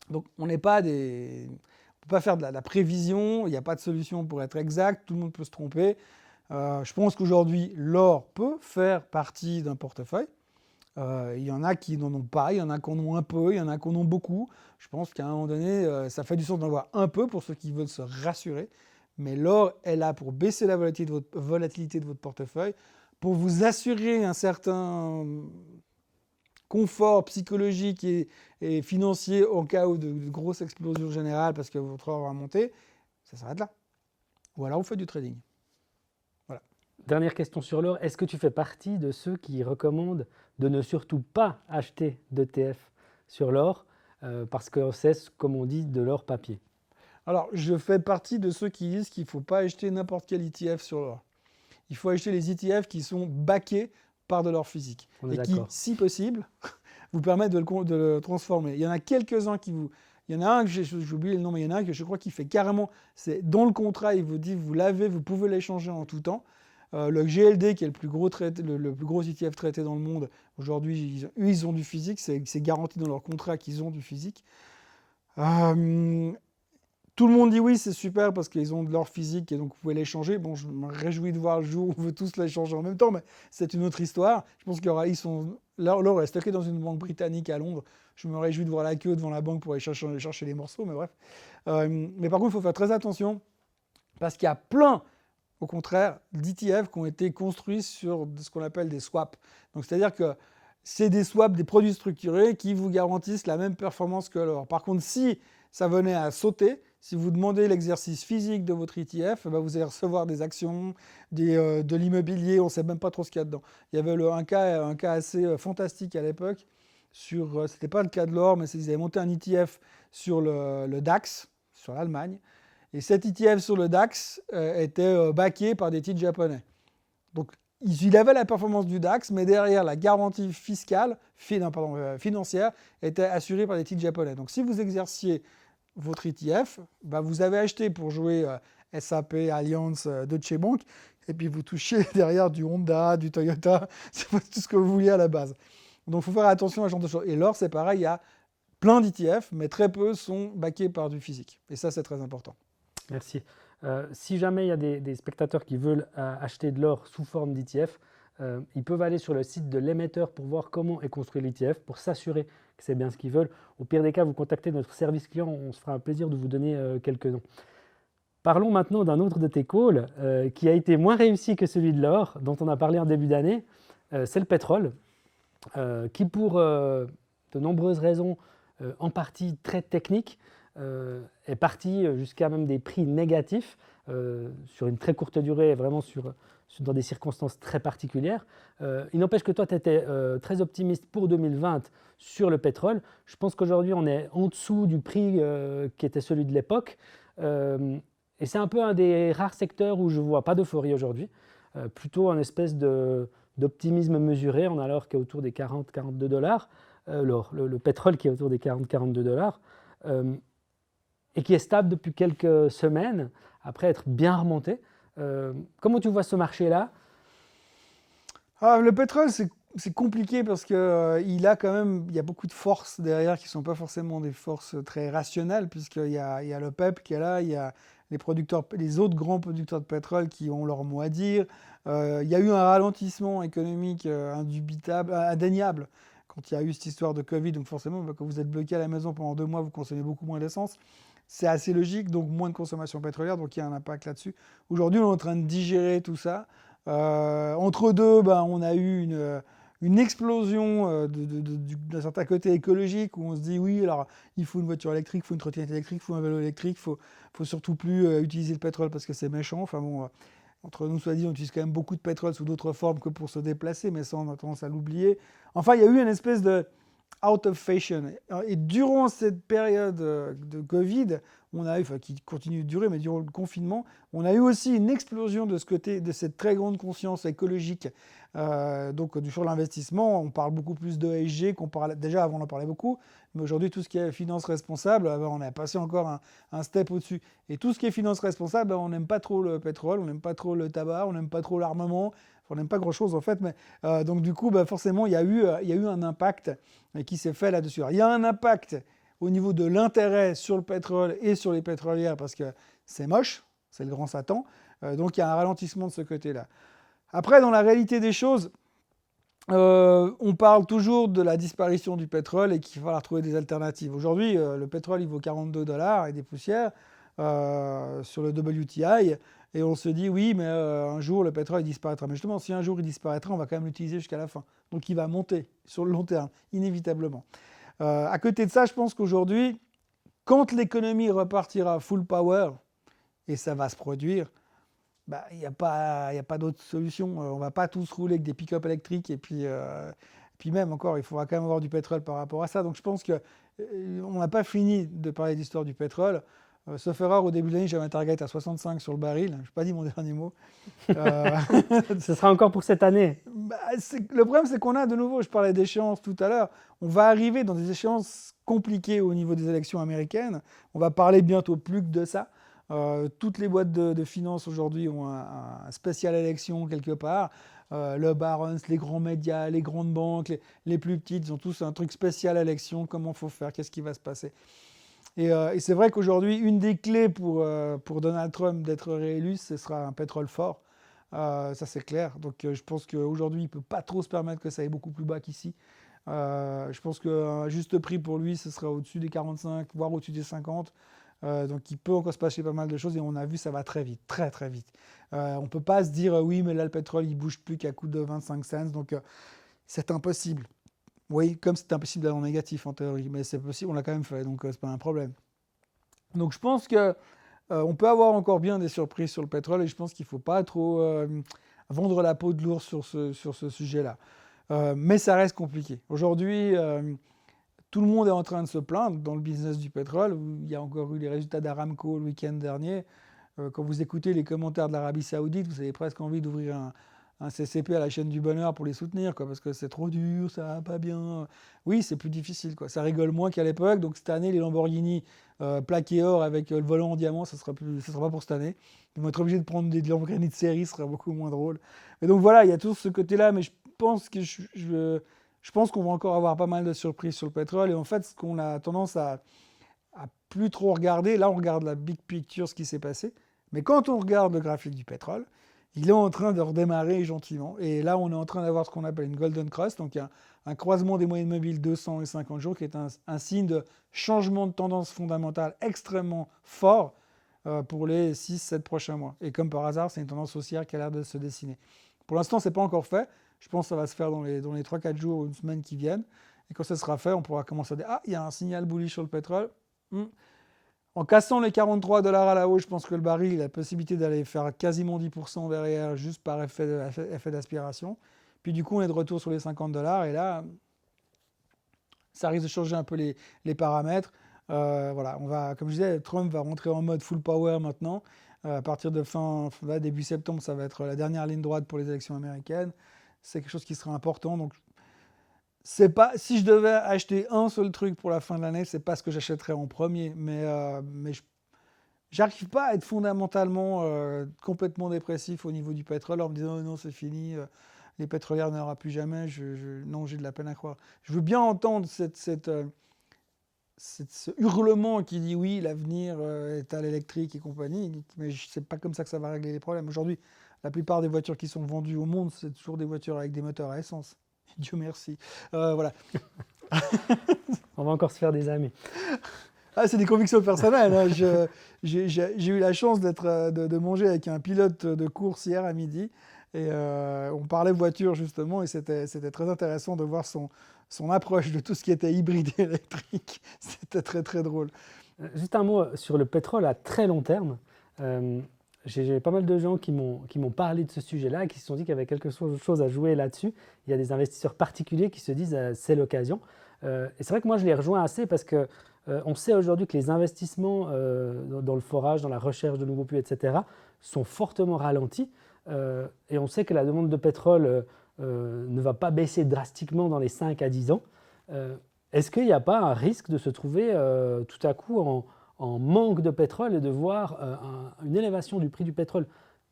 Donc on n'est pas des... On ne peut pas faire de la prévision, il n'y a pas de solution pour être exact, tout le monde peut se tromper. Je pense qu'aujourd'hui, l'or peut faire partie d'un portefeuille. Il y en a qui n'en ont pas, il y en a qui en ont un peu, il y en a qui en ont beaucoup. Je pense qu'à un moment donné, ça fait du sens d'en avoir un peu pour ceux qui veulent se rassurer. Mais l'or est là pour baisser la volatilité de votre portefeuille, pour vous assurer un certain confort psychologique et financier au cas où de grosses explosions générales parce que votre or va monter, ça s'arrête là. Ou alors vous faites du trading. Voilà. Dernière question sur l'or. Est-ce que tu fais partie de ceux qui recommandent de ne surtout pas acheter d'ETF sur l'or parce que c'est, comme on dit, de l'or papier? Alors, je fais partie de ceux qui disent qu'il ne faut pas acheter n'importe quel ETF sur l'or. Il faut acheter les ETF qui sont backés par de l'or physique et qui, si possible, vous permettent de le transformer. Il y en a quelques-uns qui vous... Il y en a un que j'ai oublié le nom, mais il y en a un que je crois qu'il fait carrément... C'est dans le contrat, il vous dit, vous l'avez, vous pouvez l'échanger en tout temps. Le GLD, qui est le plus gros ETF traité dans le monde, aujourd'hui, ils ont du physique. C'est garanti dans leur contrat qu'ils ont du physique. Tout le monde dit oui, c'est super parce qu'ils ont de l'or physique et donc vous pouvez l'échanger. Bon, je me réjouis de voir le jour où on veut tous l'échanger en même temps, mais c'est une autre histoire. Je pense l'or est stocké dans une banque britannique à Londres. Je me réjouis de voir la queue devant la banque pour aller chercher les morceaux, mais bref. Mais par contre, il faut faire très attention parce qu'il y a plein, au contraire, d'ETF qui ont été construits sur ce qu'on appelle des swaps. Donc, c'est-à-dire que c'est des swaps, des produits structurés qui vous garantissent la même performance que l'or. Par contre, si ça venait à sauter, si vous demandez l'exercice physique de votre ETF, vous allez recevoir des actions, de l'immobilier, on ne sait même pas trop ce qu'il y a dedans. Il y avait un cas assez fantastique à l'époque, ce n'était pas le cas de l'or, mais ils avaient monté un ETF sur le DAX, sur l'Allemagne, et cet ETF sur le DAX était backé par des titres japonais. Donc il avait la performance du DAX, mais derrière la garantie financière était assurée par des titres japonais. Donc si vous exerciez votre ETF, vous avez acheté pour jouer SAP, Allianz, Deutsche Bank, et puis vous touchez derrière du Honda, du Toyota, c'est tout ce que vous vouliez à la base. Donc il faut faire attention à ce genre de choses. Et l'or, c'est pareil, il y a plein d'ETF, mais très peu sont backés par du physique. Et ça, c'est très important. Merci. Si jamais il y a des spectateurs qui veulent acheter de l'or sous forme d'ETF, ils peuvent aller sur le site de l'émetteur pour voir comment est construit l'ETF, pour s'assurer que c'est bien ce qu'ils veulent. Au pire des cas, vous contactez notre service client, on se fera un plaisir de vous donner quelques noms. Parlons maintenant d'un autre de tes calls qui a été moins réussi que celui de l'or, dont on a parlé en début d'année, c'est le pétrole. qui pour de nombreuses raisons, en partie très techniques, est parti jusqu'à même des prix négatifs sur une très courte durée, vraiment dans des circonstances très particulières. Il n'empêche que toi, tu étais très optimiste pour 2020 sur le pétrole. Je pense qu'aujourd'hui, on est en dessous du prix qui était celui de l'époque. Et c'est un peu un des rares secteurs où je ne vois pas d'euphorie aujourd'hui, plutôt un espèce d'optimisme mesuré. On a l'or qui est autour des 40-42 dollars, le pétrole qui est autour des 40-42 dollars, et qui est stable depuis quelques semaines, après être bien remonté. Comment tu vois ce marché-là? Le pétrole, c'est compliqué parce que il y a beaucoup de forces derrière qui ne sont pas forcément des forces très rationnelles, puisqu'il y a le PEP qui est là, il y a les autres grands producteurs de pétrole qui ont leur mot à dire. Il y a eu un ralentissement économique indubitable, indéniable, quand il y a eu cette histoire de Covid. Donc forcément, quand vous êtes bloqué à la maison pendant 2 mois, vous consommez beaucoup moins d'essence. C'est assez logique, donc moins de consommation pétrolière, donc il y a un impact là-dessus. Aujourd'hui, on est en train de digérer tout ça. Entre deux, on a eu une explosion d'un certain côté écologique où on se dit oui, alors il faut une voiture électrique, il faut une trottinette électrique, il faut un vélo électrique, il faut surtout plus utiliser le pétrole parce que c'est méchant. Enfin bon, entre nous, soit dit, on utilise quand même beaucoup de pétrole sous d'autres formes que pour se déplacer, mais ça, on a tendance à l'oublier. Enfin, il y a eu une espèce de out of fashion. Et durant cette période de Covid, qui continue de durer, mais durant le confinement, on a eu aussi une explosion de ce côté, de cette très grande conscience écologique. Donc sur l'investissement, on parle beaucoup plus de ESG qu'on parlait. Déjà avant, on en parlait beaucoup, mais aujourd'hui, tout ce qui est finance responsable, on a passé encore un step au-dessus. Et tout ce qui est finance responsable, on n'aime pas trop le pétrole, on n'aime pas trop le tabac, on n'aime pas trop l'armement. On n'aime pas grand-chose en fait, mais donc du coup, forcément, il y a eu un impact qui s'est fait là-dessus. Alors, il y a un impact au niveau de l'intérêt sur le pétrole et sur les pétrolières parce que c'est moche, c'est le grand Satan. Donc il y a un ralentissement de ce côté-là. Après, dans la réalité des choses, on parle toujours de la disparition du pétrole et qu'il va falloir trouver des alternatives. Aujourd'hui, le pétrole, il vaut 42 dollars et des poussières sur le WTI. Et on se dit, oui, mais un jour, le pétrole il disparaîtra. Mais justement, si un jour il disparaîtra, on va quand même l'utiliser jusqu'à la fin. Donc il va monter sur le long terme, inévitablement. À côté de ça, je pense qu'aujourd'hui, quand l'économie repartira full power, et ça va se produire, il n'y a pas d'autre solution. On ne va pas tous rouler avec des pick-up électriques. Et puis même encore, il faudra quand même avoir du pétrole par rapport à ça. Donc je pense qu'on n'a pas fini de parler d'histoire du pétrole. Sauf erreur, au début de l'année, j'avais un target à 65 sur le baril. Je n'ai pas dit mon dernier mot. Ce sera encore pour cette année. Le problème, c'est qu'on a de nouveau, je parlais d'échéances tout à l'heure, on va arriver dans des échéances compliquées au niveau des élections américaines. On va parler bientôt plus que de ça. Toutes les boîtes de finances aujourd'hui ont un spécial élection quelque part. Le Barron's, les grands médias, les grandes banques, les plus petites, ils ont tous un truc spécial élection. Comment il faut faire? Qu'est-ce qui va se passer? Et c'est vrai qu'aujourd'hui, une des clés pour Donald Trump d'être réélu, ce sera un pétrole fort. Ça, c'est clair. Donc, je pense qu'aujourd'hui, il ne peut pas trop se permettre que ça aille beaucoup plus bas qu'ici. Je pense qu'un juste prix pour lui, ce sera au-dessus des 45, voire au-dessus des 50. Donc, il peut encore se passer pas mal de choses. Et on a vu, ça va très vite, très, très vite. On ne peut pas se dire, oui, mais là, le pétrole, il ne bouge plus qu'à coût de 25 cents. Donc, c'est impossible. Oui, comme c'est impossible d'aller en négatif en théorie, mais c'est possible, on l'a quand même fait, donc c'est pas un problème. Donc je pense que on peut avoir encore bien des surprises sur le pétrole et je pense qu'il ne faut pas trop vendre la peau de l'ours sur ce sujet-là. Mais ça reste compliqué. Aujourd'hui, tout le monde est en train de se plaindre dans le business du pétrole. Il y a encore eu les résultats d'Aramco le week-end dernier. Quand vous écoutez les commentaires de l'Arabie Saoudite, vous avez presque envie d'ouvrir un CCP à la chaîne du bonheur pour les soutenir, parce que c'est trop dur, ça va pas bien. Oui, c'est plus difficile, ça rigole moins qu'à l'époque. Donc cette année, les Lamborghini plaqués or avec le volant en diamant, ça sera pas pour cette année. Ils vont être obligés de prendre des Lamborghini de série, ce sera beaucoup moins drôle. Et donc voilà, il y a tout ce côté-là, mais je pense qu'on va encore avoir pas mal de surprises sur le pétrole. Et en fait, ce qu'on a tendance à plus trop regarder, là on regarde la big picture, ce qui s'est passé, mais quand on regarde le graphique du pétrole, il est en train de redémarrer gentiment. Et là, on est en train d'avoir ce qu'on appelle une Golden Cross, donc un croisement des moyennes mobiles 200 et 50 jours, qui est un signe de changement de tendance fondamentale extrêmement fort pour les 6-7 prochains mois. Et comme par hasard, c'est une tendance haussière qui a l'air de se dessiner. Pour l'instant, ce n'est pas encore fait. Je pense que ça va se faire dans les 3-4 jours ou une semaine qui viennent. Et quand ça sera fait, on pourra commencer à dire « Ah, il y a un signal bullish sur le pétrole. En cassant les $43 à la hausse, je pense que le baril il a la possibilité d'aller faire quasiment 10% derrière, juste par effet d'aspiration. Puis du coup, on est de retour sur les $50. Et là, ça risque de changer un peu les paramètres. Voilà, comme je disais, Trump va rentrer en mode full power maintenant. À partir de début septembre, ça va être la dernière ligne droite pour les élections américaines. C'est quelque chose qui sera important. Donc, c'est pas, si je devais acheter un seul truc pour la fin de l'année, c'est pas ce que j'achèterais en premier. Mais j'arrive pas à être fondamentalement complètement dépressif au niveau du pétrole en me disant oh non, c'est fini, les pétrolières n'aura plus jamais. Non, j'ai de la peine à croire. Je veux bien entendre ce hurlement qui dit oui, l'avenir est à l'électrique et compagnie, mais c'est pas comme ça que ça va régler les problèmes. Aujourd'hui, la plupart des voitures qui sont vendues au monde, c'est toujours des voitures avec des moteurs à essence. Dieu merci. Voilà. On va encore se faire des amis. Ah, c'est des convictions personnelles. Hein. J'ai eu la chance de manger avec un pilote de course hier à midi. Et on parlait voiture justement. Et c'était très intéressant de voir son approche de tout ce qui était hybride et électrique. C'était très, très drôle. Juste un mot sur le pétrole à très long terme. J'ai pas mal de gens qui m'ont parlé de ce sujet-là et qui se sont dit qu'il y avait quelque chose à jouer là-dessus. Il y a des investisseurs particuliers qui se disent c'est l'occasion. Et c'est vrai que moi, je les rejoins assez parce qu'on sait aujourd'hui que les investissements dans le forage, dans la recherche de nouveaux puits, etc., sont fortement ralentis. Et on sait que la demande de pétrole ne va pas baisser drastiquement dans les 5 à 10 ans. Est-ce qu'il n'y a pas un risque de se trouver tout à coup en manque de pétrole et de voir une élévation du prix du pétrole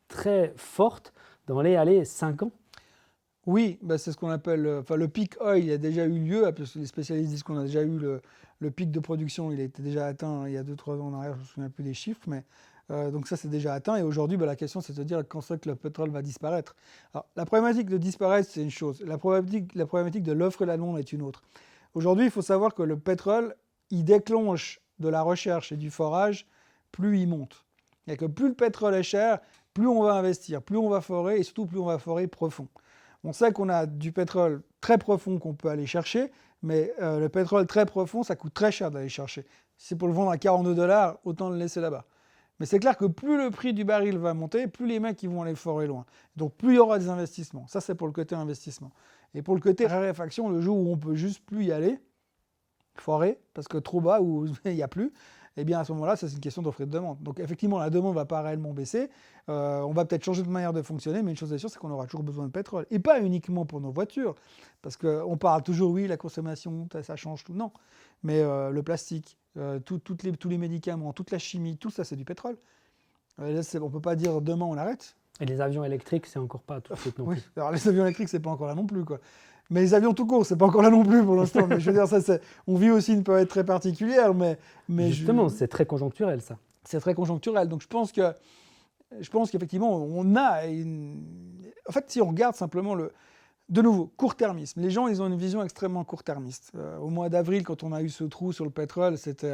très forte dans les 5 ans? Oui, c'est ce qu'on appelle le peak oil, il a déjà eu lieu, parce que les spécialistes disent qu'on a déjà eu le pic de production, il a été déjà atteint il y a 2-3 ans en arrière, je ne me souviens plus des chiffres, mais donc ça c'est déjà atteint, et aujourd'hui la question c'est de se dire quand c'est que le pétrole va disparaître. Alors, la problématique de disparaître c'est une chose, la problématique de l'offre et la demande est une autre. Aujourd'hui il faut savoir que le pétrole, il déclenche de la recherche et du forage, plus il monte. Et que plus le pétrole est cher, plus on va investir, plus on va forer, et surtout plus on va forer profond. On sait qu'on a du pétrole très profond qu'on peut aller chercher, mais le pétrole très profond, ça coûte très cher d'aller chercher. Si c'est pour le vendre à $42, autant le laisser là-bas. Mais c'est clair que plus le prix du baril va monter, plus les mecs ils vont aller forer loin. Donc plus il y aura des investissements. Ça, c'est pour le côté investissement. Et pour le côté raréfaction, le jour où on peut juste plus y aller, forer, parce que trop bas, où il n'y a plus, eh bien à ce moment-là, c'est une question d'offre et de demande. Donc effectivement, la demande ne va pas réellement baisser. On va peut-être changer de manière de fonctionner, mais une chose est sûre, c'est qu'on aura toujours besoin de pétrole. Et pas uniquement pour nos voitures, parce qu'on parle toujours, oui, la consommation, ça change tout. Non, mais le plastique, tous les médicaments, toute la chimie, tout ça, c'est du pétrole. On ne peut pas dire demain, on arrête. Et les avions électriques, c'est encore pas tout de suite non plus. Oui, alors les avions électriques, c'est pas encore là non plus, quoi. Mais les avions tout court, c'est pas encore là non plus pour l'instant. Mais je veux dire, on vit aussi une période très particulière, mais justement, c'est très conjoncturel, ça. C'est très conjoncturel. Donc je pense qu'effectivement, on a En fait, si on regarde simplement de nouveau, court-termisme. Les gens, ils ont une vision extrêmement court-termiste. Au mois d'avril, quand on a eu ce trou sur le pétrole, c'était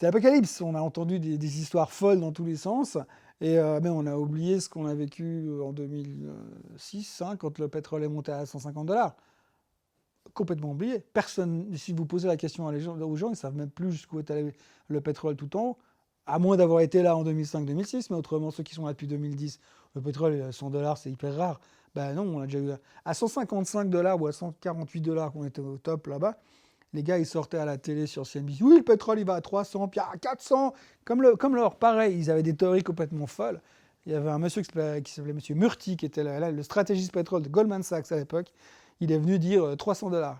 l'apocalypse. On a entendu des histoires folles dans tous les sens. Mais on a oublié ce qu'on a vécu en 2006, quand le pétrole est monté à $150. Complètement oublié. Personne, si vous posez la question aux gens, ils ne savent même plus jusqu'où est allé le pétrole tout en haut, à moins d'avoir été là en 2005-2006, mais autrement, ceux qui sont là depuis 2010, le pétrole à $100, c'est hyper rare. Ben non, on a déjà eu à $155 ou à $148 qu'on était au top là-bas. Les gars, ils sortaient à la télé sur CNBC. Oui, le pétrole, il va à 300, puis à 400. Comme l'or, pareil, ils avaient des théories complètement folles. Il y avait un monsieur qui s'appelait M. Murty, qui était là, le stratégiste pétrole de Goldman Sachs à l'époque. Il est venu dire $300.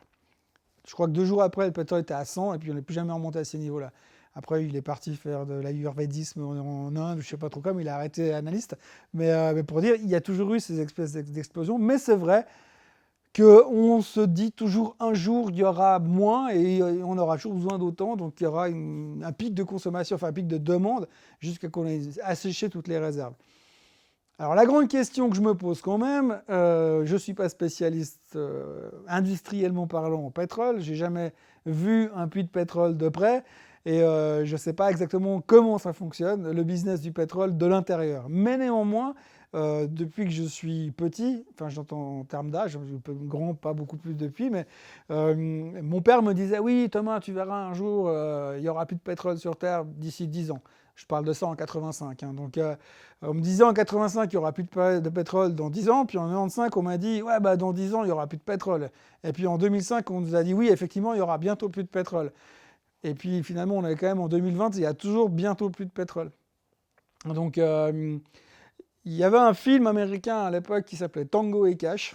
Je crois que 2 jours après, le pétrole était à 100, et puis on n'est plus jamais remonté à ces niveaux-là. Après, il est parti faire de l'ayurvédisme en Inde, je ne sais pas trop comment, il a arrêté analyste. Mais pour dire, il y a toujours eu ces espèces d'explosions. Mais c'est vrai qu'on se dit toujours un jour il y aura moins et on aura toujours besoin d'autant, donc il y aura un pic de consommation, enfin un pic de demande jusqu'à qu'on ait asséché toutes les réserves. Alors la grande question que je me pose quand même, je ne suis pas spécialiste industriellement parlant en pétrole, j'ai jamais vu un puits de pétrole de près et je ne sais pas exactement comment ça fonctionne, le business du pétrole de l'intérieur. Mais néanmoins, depuis que je suis petit, enfin j'entends en termes d'âge, je suis grand, pas beaucoup plus depuis, mais mon père me disait, oui Thomas, tu verras un jour, il n'y aura plus de pétrole sur Terre d'ici 10 ans. Je parle de ça en 85. Hein. Donc, on me disait en 85 qu'il n'y aura plus de pétrole dans 10 ans. Puis en 95, on m'a dit, ouais, bah, dans 10 ans, il n'y aura plus de pétrole. Et puis en 2005, on nous a dit, oui, effectivement, il y aura bientôt plus de pétrole. Et puis finalement, on est quand même en 2020, il y a toujours bientôt plus de pétrole. Donc, il y avait un film américain à l'époque qui s'appelait Tango et Cash.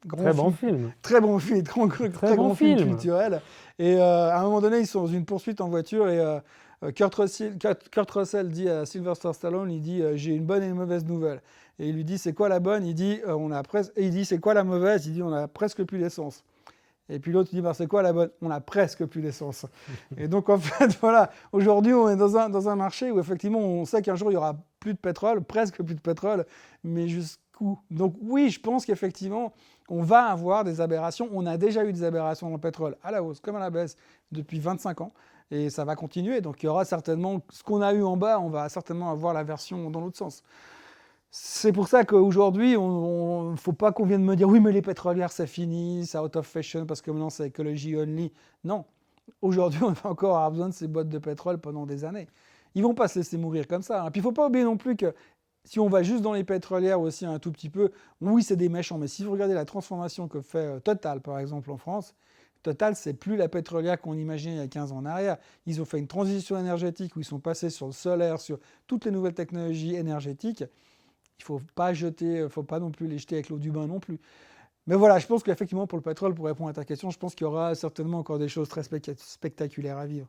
Très bon film. Très bon film, très grand film culturel. Et à un moment donné, ils sont dans une poursuite en voiture et Kurt Russell dit à Sylvester Stallone, il dit j'ai une bonne et une mauvaise nouvelle. Et il lui dit c'est quoi la bonne? Il dit il dit c'est quoi la mauvaise? Il dit on a presque plus d'essence. Et puis l'autre dit bah, c'est quoi la bonne? On a presque plus d'essence. Et donc en fait voilà, aujourd'hui on est dans un marché où effectivement on sait qu'un jour il y aura plus de pétrole, presque plus de pétrole, mais jusqu'où? Donc oui, je pense qu'effectivement on va avoir des aberrations. On a déjà eu des aberrations dans le pétrole à la hausse comme à la baisse depuis 25 ans. Et ça va continuer. Donc il y aura certainement ce qu'on a eu en bas, on va certainement avoir la version dans l'autre sens. C'est pour ça qu'aujourd'hui, il ne faut pas qu'on vienne me dire oui, mais les pétrolières, c'est fini, c'est out of fashion parce que maintenant c'est écologie only. Non. Aujourd'hui, on va encore avoir besoin de ces boîtes de pétrole pendant des années. Ils ne vont pas se laisser mourir comme ça. Puis il ne faut pas oublier non plus que si on va juste dans les pétrolières aussi un tout petit peu, oui, c'est des méchants. Mais si vous regardez la transformation que fait Total, par exemple, en France, Total, c'est plus la pétrolière qu'on imaginait il y a 15 ans en arrière. Ils ont fait une transition énergétique où ils sont passés sur le solaire, sur toutes les nouvelles technologies énergétiques. Il ne faut pas non plus les jeter avec l'eau du bain non plus. Mais voilà, je pense qu'effectivement, pour le pétrole, pour répondre à ta question, je pense qu'il y aura certainement encore des choses très spectaculaires à vivre.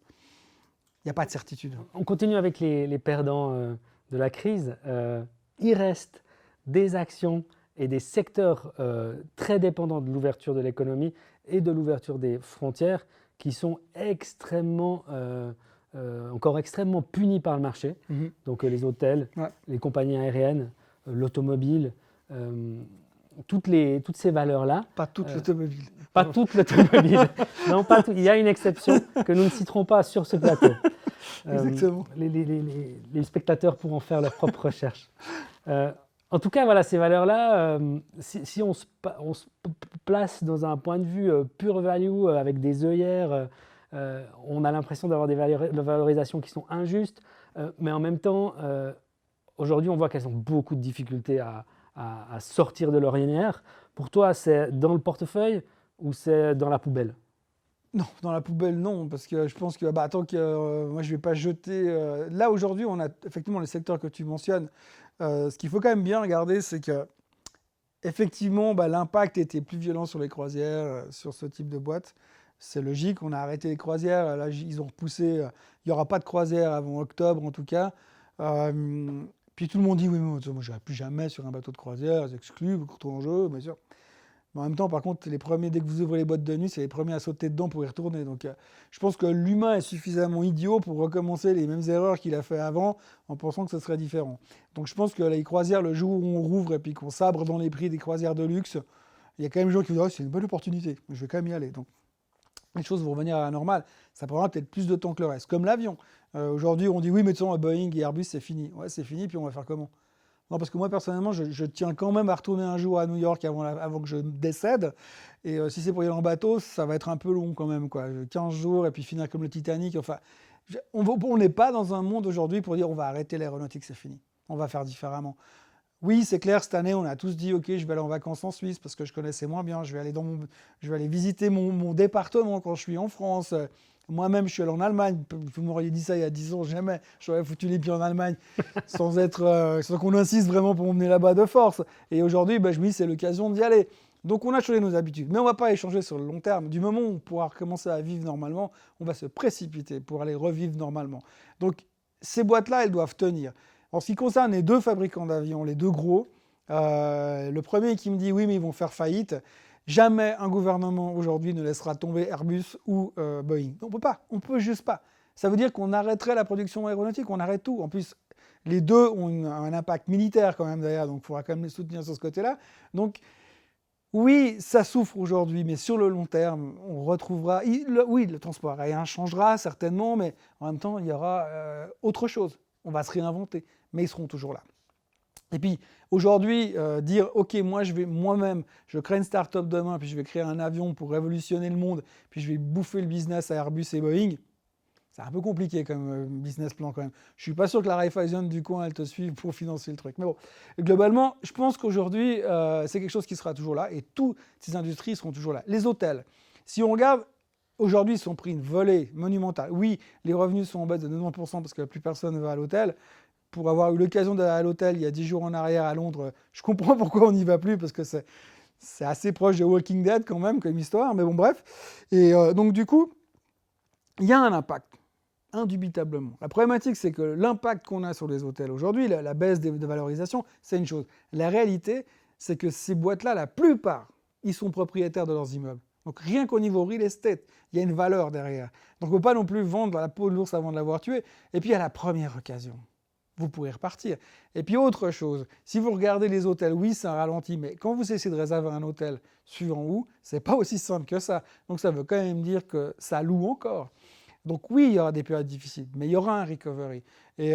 Il n'y a pas de certitude. On continue avec les perdants de la crise. Il reste des actions et des secteurs très dépendants de l'ouverture de l'économie et de l'ouverture des frontières qui sont encore extrêmement punis par le marché. Donc les hôtels, les compagnies aériennes, l'automobile, toutes ces valeurs-là. Pas toute l'automobile. Pas toute l'automobile. Non, pas tout. Il y a une exception que nous ne citerons pas sur ce plateau. Exactement. Les spectateurs pourront faire leurs propres recherches. En tout cas, voilà, ces valeurs-là, si on se place dans un point de vue pure value avec des œillères, on a l'impression d'avoir des valorisations qui sont injustes, mais en même temps, aujourd'hui, on voit qu'elles ont beaucoup de difficultés à sortir de leur linéaire. Pour toi, c'est dans le portefeuille ou c'est dans la poubelle? Non, dans la poubelle, non, parce que je pense que tant que moi je ne vais pas jeter. Là aujourd'hui, on a effectivement les secteurs que tu mentionnes. Ce qu'il faut quand même bien regarder, c'est que effectivement, l'impact était plus violent sur les croisières, sur ce type de boîte. C'est logique, on a arrêté les croisières. Là, ils ont repoussé. Il n'y aura pas de croisière avant octobre, en tout cas. Puis tout le monde dit oui, moi je n'irai plus jamais sur un bateau de croisière, c'est exclu, retour en jeu, bien sûr. Mais en même temps, par contre, les premiers, dès que vous ouvrez les boîtes de nuit, c'est les premiers à sauter dedans pour y retourner. Donc, je pense que l'humain est suffisamment idiot pour recommencer les mêmes erreurs qu'il a fait avant en pensant que ce serait différent. Donc, je pense que les croisières, le jour où on rouvre et puis qu'on sabre dans les prix des croisières de luxe, il y a quand même des gens qui vont dire c'est une bonne opportunité, je vais quand même y aller. Donc, les choses vont revenir à la normale. Ça prendra peut-être plus de temps que le reste. Comme l'avion. Aujourd'hui, on dit oui, mais de toute façon, Boeing et Airbus, c'est fini. Ouais, c'est fini, puis on va faire comment? Non, parce que moi, personnellement, je tiens quand même à retourner un jour à New York avant que je décède. Et si c'est pour y aller en bateau, ça va être un peu long quand même, quoi. 15 jours et puis finir comme le Titanic. Enfin, on n'est pas dans un monde aujourd'hui pour dire on va arrêter l'aéronautique, c'est fini. On va faire différemment. Oui, c'est clair, cette année, on a tous dit, OK, je vais aller en vacances en Suisse parce que je connaissais moins bien. Je vais aller visiter mon département quand je suis en France. Moi-même, je suis allé en Allemagne. Vous m'auriez dit ça il y a 10 ans, jamais. J'aurais foutu les pieds en Allemagne sans qu'on insiste vraiment pour m'emmener là-bas de force. Et aujourd'hui, je me dis, c'est l'occasion d'y aller. Donc, on a changé nos habitudes. Mais on ne va pas échanger sur le long terme. Du moment où on pourra recommencer à vivre normalement, on va se précipiter pour aller revivre normalement. Donc, ces boîtes-là, elles doivent tenir. En ce qui concerne les deux fabricants d'avions, les deux gros, le premier qui me dit oui, mais ils vont faire faillite. Jamais un gouvernement aujourd'hui ne laissera tomber Airbus ou Boeing. On ne peut pas, on ne peut juste pas. Ça veut dire qu'on arrêterait la production aéronautique, on arrête tout. En plus, les deux ont un impact militaire quand même derrière, donc il faudra quand même les soutenir sur ce côté-là. Donc oui, ça souffre aujourd'hui, mais sur le long terme, on retrouvera... Oui, le transport aérien changera certainement, mais en même temps, il y aura autre chose. On va se réinventer, mais ils seront toujours là. Et puis aujourd'hui, dire ok, moi je vais moi-même, je crée une start-up demain, puis je vais créer un avion pour révolutionner le monde, puis je vais bouffer le business à Airbus et Boeing, c'est un peu compliqué comme business plan quand même. Je suis pas sûr que la Raiffeisen du coin elle te suive pour financer le truc. Mais bon, globalement, je pense qu'aujourd'hui c'est quelque chose qui sera toujours là et toutes ces industries seront toujours là. Les hôtels, si on regarde. Aujourd'hui, ils ont pris une volée monumentale. Oui, les revenus sont en baisse de 90% parce que plus personne ne va à l'hôtel. Pour avoir eu l'occasion d'aller à l'hôtel il y a 10 jours en arrière à Londres, je comprends pourquoi on n'y va plus, parce que c'est assez proche de Walking Dead quand même comme histoire, mais bon bref. Et donc du coup, il y a un impact, indubitablement. La problématique, c'est que l'impact qu'on a sur les hôtels aujourd'hui, la baisse de valorisation, c'est une chose. La réalité, c'est que ces boîtes-là, la plupart, ils sont propriétaires de leurs immeubles. Donc rien qu'au niveau real estate, il y a une valeur derrière. Donc on ne peut pas non plus vendre la peau de l'ours avant de l'avoir tué. Et puis à la première occasion, vous pourrez repartir. Et puis autre chose, si vous regardez les hôtels, oui, c'est un ralenti, mais quand vous essayez de réserver un hôtel suivant où, c'est pas aussi simple que ça. Donc ça veut quand même dire que ça loue encore. Donc oui, il y aura des périodes difficiles, mais il y aura un recovery. Et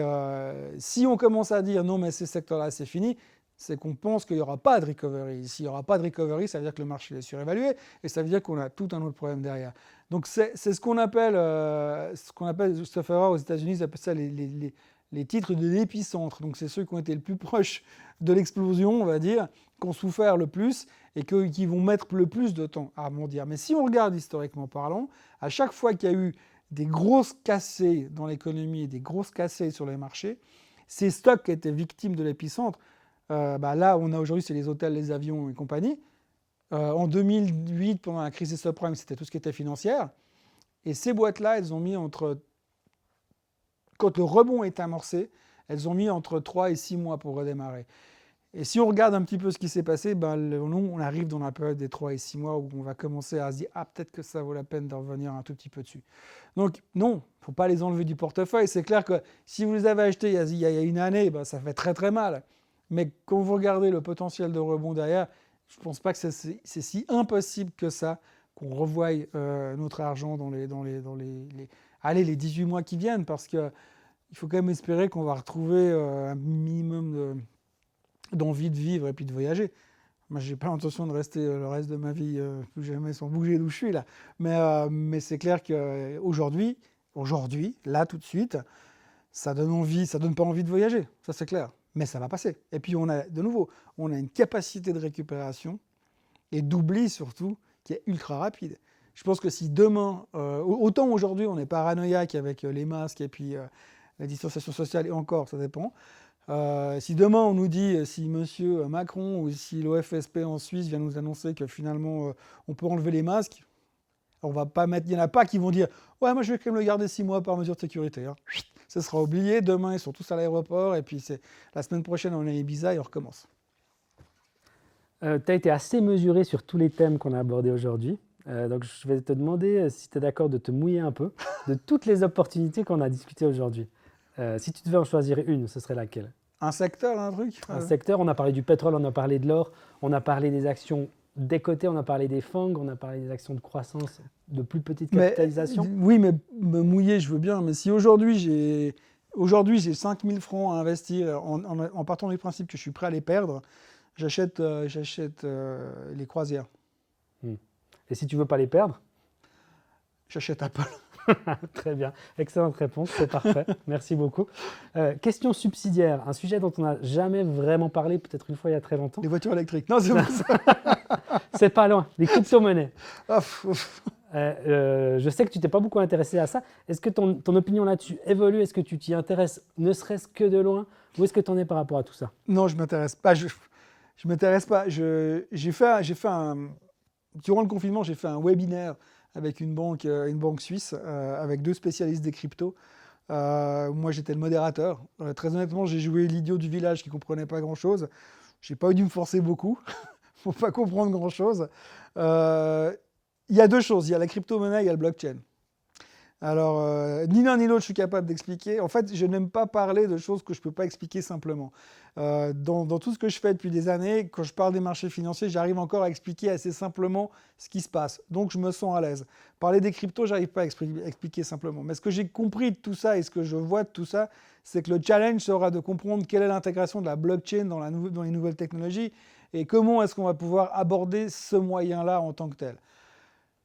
si on commence à dire non, mais ces secteurs-là, c'est fini, c'est qu'on pense qu'il n'y aura pas de recovery. S'il n'y aura pas de recovery, ça veut dire que le marché est surévalué, et ça veut dire qu'on a tout un autre problème derrière. Donc c'est ce qu'on appelle, sauf erreur aux États-Unis, ils appellent ça les titres de l'épicentre. Donc c'est ceux qui ont été le plus proches de l'explosion, on va dire, qui ont souffert le plus et qui vont mettre le plus de temps à rebondir. Mais si on regarde historiquement parlant, à chaque fois qu'il y a eu des grosses cassées dans l'économie et des grosses cassées sur les marchés, ces stocks qui étaient victimes de l'épicentre, là on a aujourd'hui, c'est les hôtels, les avions et compagnie. En 2008, pendant la crise des subprimes, c'était tout ce qui était financière. Et ces boîtes-là, elles ont mis quand le rebond est amorcé, elles ont mis entre 3 et 6 mois pour redémarrer. Et si on regarde un petit peu ce qui s'est passé, nous, on arrive dans la période des 3 et 6 mois où on va commencer à se dire « Ah, peut-être que ça vaut la peine de revenir un tout petit peu dessus ». Donc non, il ne faut pas les enlever du portefeuille. C'est clair que si vous les avez achetés il y a une année, ça fait très très mal. Mais quand vous regardez le potentiel de rebond derrière, je ne pense pas que c'est si impossible que ça qu'on revoie notre argent dans les 18 mois qui viennent, parce qu'il faut quand même espérer qu'on va retrouver un minimum d'envie de vivre et puis de voyager. Moi, je n'ai pas l'intention de rester le reste de ma vie plus jamais sans bouger d'où je suis là. Mais c'est clair qu'aujourd'hui, là tout de suite, ça donne pas envie de voyager, ça c'est clair. Mais ça va passer. Et puis on a une capacité de récupération et d'oubli surtout qui est ultra rapide. Je pense que si demain, autant aujourd'hui on est paranoïaque avec les masques et puis la distanciation sociale, et encore, ça dépend. Si demain on nous dit, si monsieur Macron ou si l'OFSP en Suisse vient nous annoncer que finalement on peut enlever les masques, on va pas mettre, il n'y en a pas qui vont dire « Ouais, moi je vais quand même le garder 6 mois par mesure de sécurité. Hein. » Ça sera oublié, demain ils sont tous à l'aéroport et puis la semaine prochaine on est à Ibiza et on recommence. Tu as été assez mesuré sur tous les thèmes qu'on a abordés aujourd'hui. Donc je vais te demander si tu es d'accord de te mouiller un peu de toutes les opportunités qu'on a discutées aujourd'hui. Si tu devais en choisir une, ce serait laquelle? Un secteur, un truc? Un secteur, on a parlé du pétrole, on a parlé de l'or, on a parlé des actions décotées, on a parlé des FANG, on a parlé des actions de croissance de plus petite capitalisation. Oui, mais me mouiller, je veux bien. Mais si aujourd'hui j'ai 5 000 francs à investir en partant du principe que je suis prêt à les perdre, j'achète les croisières. Et si tu ne veux pas les perdre? J'achète Apple. Très bien, excellente réponse, c'est parfait, merci beaucoup. Question subsidiaire, un sujet dont on n'a jamais vraiment parlé, peut-être une fois il y a très longtemps. Les voitures électriques, non c'est pas ça. C'est pas loin, les crypto-monnaies. Je sais que tu t'es pas beaucoup intéressé à ça. Est-ce que ton opinion là-dessus évolue? Est-ce que tu t'y intéresses ne serait-ce que de loin? Où est-ce que tu en es par rapport à tout ça? Non, je ne m'intéresse pas. Je m'intéresse pas. Durant le confinement, j'ai fait un webinaire avec une banque suisse, avec 2 spécialistes des cryptos. Moi, j'étais le modérateur. Très honnêtement, j'ai joué l'idiot du village qui ne comprenait pas grand-chose. Je n'ai pas dû me forcer beaucoup pour ne pas comprendre grand-chose. Il y a 2 choses. Il y a la crypto-monnaie, il y a le blockchain. Alors, ni l'un ni l'autre, je suis capable d'expliquer. En fait, je n'aime pas parler de choses que je ne peux pas expliquer simplement. Dans tout ce que je fais depuis des années, quand je parle des marchés financiers, j'arrive encore à expliquer assez simplement ce qui se passe. Donc, je me sens à l'aise. Parler des cryptos, je n'arrive pas à expliquer simplement. Mais ce que j'ai compris de tout ça et ce que je vois de tout ça, c'est que le challenge sera de comprendre quelle est l'intégration de la blockchain dans les nouvelles technologies et comment est-ce qu'on va pouvoir aborder ce moyen-là en tant que tel.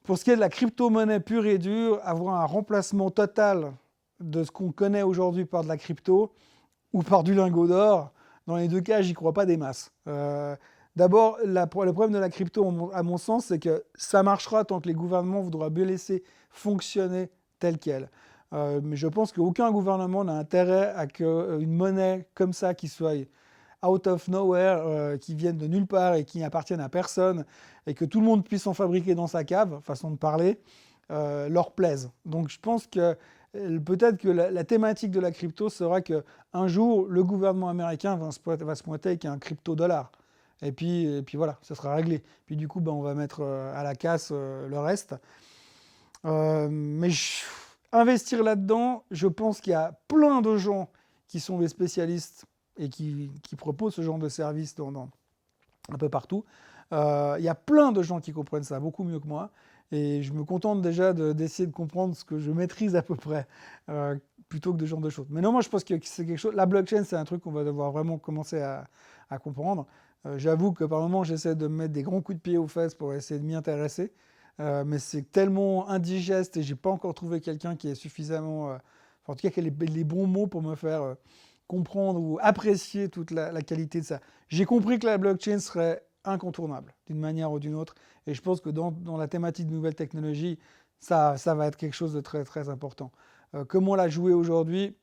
Pour ce qui est de la crypto-monnaie pure et dure, avoir un remplacement total de ce qu'on connaît aujourd'hui par de la crypto ou par du lingot d'or, dans les deux cas, j'y crois pas des masses. D'abord, le problème de la crypto, à mon sens, c'est que ça marchera tant que les gouvernements voudront bien laisser fonctionner telle qu'elle. Mais je pense qu'aucun gouvernement n'a intérêt à qu'une monnaie comme ça, qui soit out of nowhere, qui viennent de nulle part et qui n'appartiennent à personne, et que tout le monde puisse en fabriquer dans sa cave, façon de parler, leur plaise. Donc je pense que peut-être que la thématique de la crypto sera qu'un jour, le gouvernement américain va se pointer avec un crypto-dollar. Et puis voilà, ça sera réglé. Puis du coup, on va mettre à la casse le reste. Investir là-dedans, je pense qu'il y a plein de gens qui sont des spécialistes et qui proposent ce genre de service un peu partout. Il y a plein de gens qui comprennent ça beaucoup mieux que moi. Et je me contente déjà d'essayer de comprendre ce que je maîtrise à peu près, plutôt que de ce genre de choses. Mais non, moi je pense que c'est quelque chose. La blockchain, c'est un truc qu'on va devoir vraiment commencer à comprendre. J'avoue que par moments, j'essaie de me mettre des grands coups de pied aux fesses pour essayer de m'y intéresser. Mais c'est tellement indigeste et j'ai pas encore trouvé quelqu'un qui est suffisamment, en tout cas qui a les bons mots pour me faire comprendre ou apprécier toute la qualité de ça. J'ai compris que la blockchain serait incontournable d'une manière ou d'une autre, et je pense que dans la thématique de nouvelles technologies, ça va être quelque chose de très très important. Comment la jouer aujourd'hui?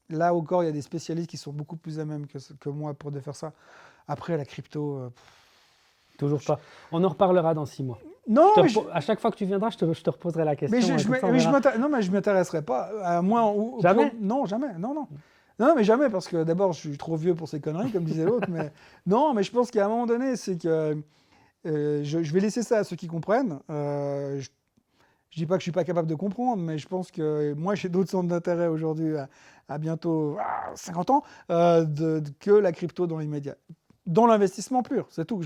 Là encore, il y a des spécialistes qui sont beaucoup plus à même que moi pour de faire ça. Après, la crypto... Toujours pas. On en reparlera dans 6 mois. Non, à chaque fois que tu viendras, je te reposerai la question. Mais je ne m'intéresserai pas. À moins, jamais? Non, jamais. Non, mais jamais, parce que d'abord, je suis trop vieux pour ces conneries, comme disait l'autre. Mais non, mais je pense qu'à un moment donné, c'est que je vais laisser ça à ceux qui comprennent. Je ne dis pas que je ne suis pas capable de comprendre, mais je pense que moi, j'ai d'autres centres d'intérêt aujourd'hui, à bientôt 50 ans, que la crypto dans l'immédiat. Dans l'investissement pur, c'est tout.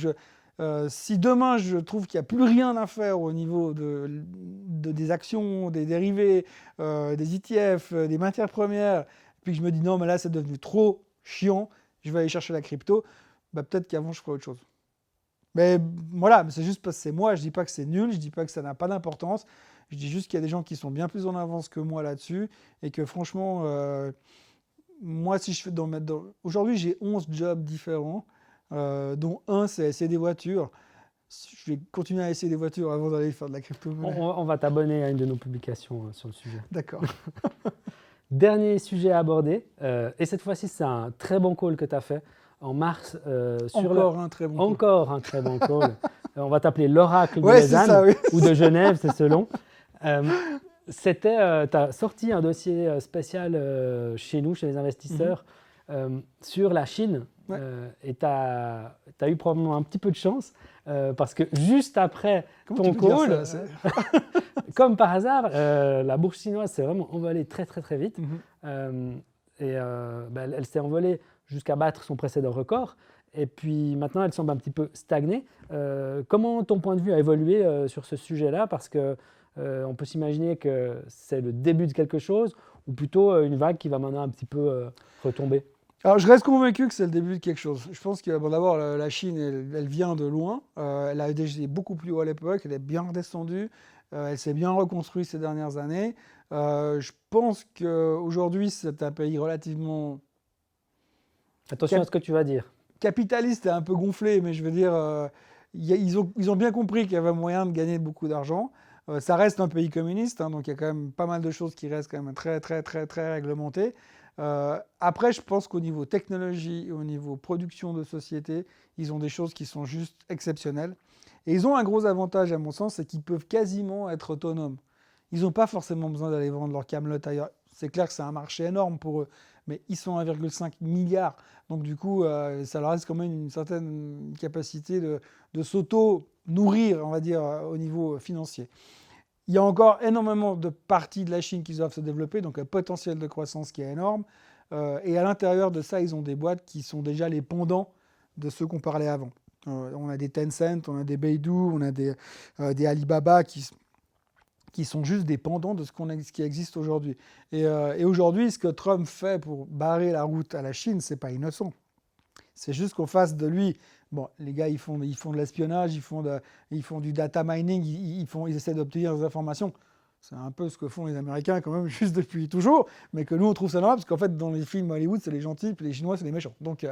Si demain je trouve qu'il n'y a plus rien à faire au niveau des actions, des dérivés, des ETF, des matières premières, puis que je me dis non mais là c'est devenu trop chiant, je vais aller chercher la crypto, peut-être qu'avant je ferais autre chose. Mais voilà, c'est juste parce que c'est moi, je ne dis pas que c'est nul, je ne dis pas que ça n'a pas d'importance, je dis juste qu'il y a des gens qui sont bien plus en avance que moi là-dessus, et que franchement, moi si je fais aujourd'hui j'ai 11 jobs différents, dont un, c'est essayer des voitures. Je vais continuer à essayer des voitures avant d'aller faire de la crypto-monnaie. On va t'abonner à une de nos publications sur le sujet. D'accord. Dernier sujet à aborder, et cette fois-ci, c'est un très bon call que tu as fait en mars. Encore un très bon call. On va t'appeler l'oracle de Lausanne ou de Genève, c'est selon. Tu as sorti un dossier spécial chez nous, chez les investisseurs, sur la Chine. Ouais. Et tu as eu probablement un petit peu de chance parce que juste après ton call, comme par hasard, la bourse chinoise s'est vraiment envolée très très très vite. Elle s'est envolée jusqu'à battre son précédent record. Et puis maintenant, elle semble un petit peu stagner. Comment ton point de vue a évolué sur ce sujet-là? Parce qu'on peut s'imaginer que c'est le début de quelque chose ou plutôt une vague qui va maintenant un petit peu retomber. Alors, je reste convaincu que c'est le début de quelque chose. Je pense que d'abord, la Chine, elle vient de loin. Elle a été beaucoup plus haut à l'époque. Elle est bien redescendue. Elle s'est bien reconstruite ces dernières années. Je pense qu'aujourd'hui, c'est un pays relativement... Attention à ce que tu vas dire. Capitaliste est un peu gonflé, mais je veux dire, ils ont bien compris qu'il y avait moyen de gagner beaucoup d'argent. Ça reste un pays communiste, donc il y a quand même pas mal de choses qui restent quand même très, très, très, très réglementées. Après, je pense qu'au niveau technologie, au niveau production de société, ils ont des choses qui sont juste exceptionnelles. Et ils ont un gros avantage, à mon sens, c'est qu'ils peuvent quasiment être autonomes. Ils n'ont pas forcément besoin d'aller vendre leur camelote ailleurs. C'est clair que c'est un marché énorme pour eux, mais ils sont 1,5 milliard. Donc du coup, ça leur reste quand même une certaine capacité de s'auto-nourrir, on va dire, au niveau financier. il y a encore énormément de parties de la Chine qui doivent se développer, donc un potentiel de croissance qui est énorme. Et à l'intérieur de ça, ils ont des boîtes qui sont déjà les pendants de ceux qu'on parlait avant. On a des Tencent, on a des Baidu, on a des Alibaba qui sont juste des pendants de ce qui existe aujourd'hui. Et aujourd'hui, ce que Trump fait pour barrer la route à la Chine, c'est pas innocent. C'est juste qu'en face de lui, bon, les gars, ils font de l'espionnage, ils font du data mining, ils essaient d'obtenir des informations. C'est un peu ce que font les Américains quand même, juste depuis toujours, mais que nous, on trouve ça normal, parce qu'en fait, dans les films Hollywood, c'est les gentils, puis les Chinois, c'est les méchants. Donc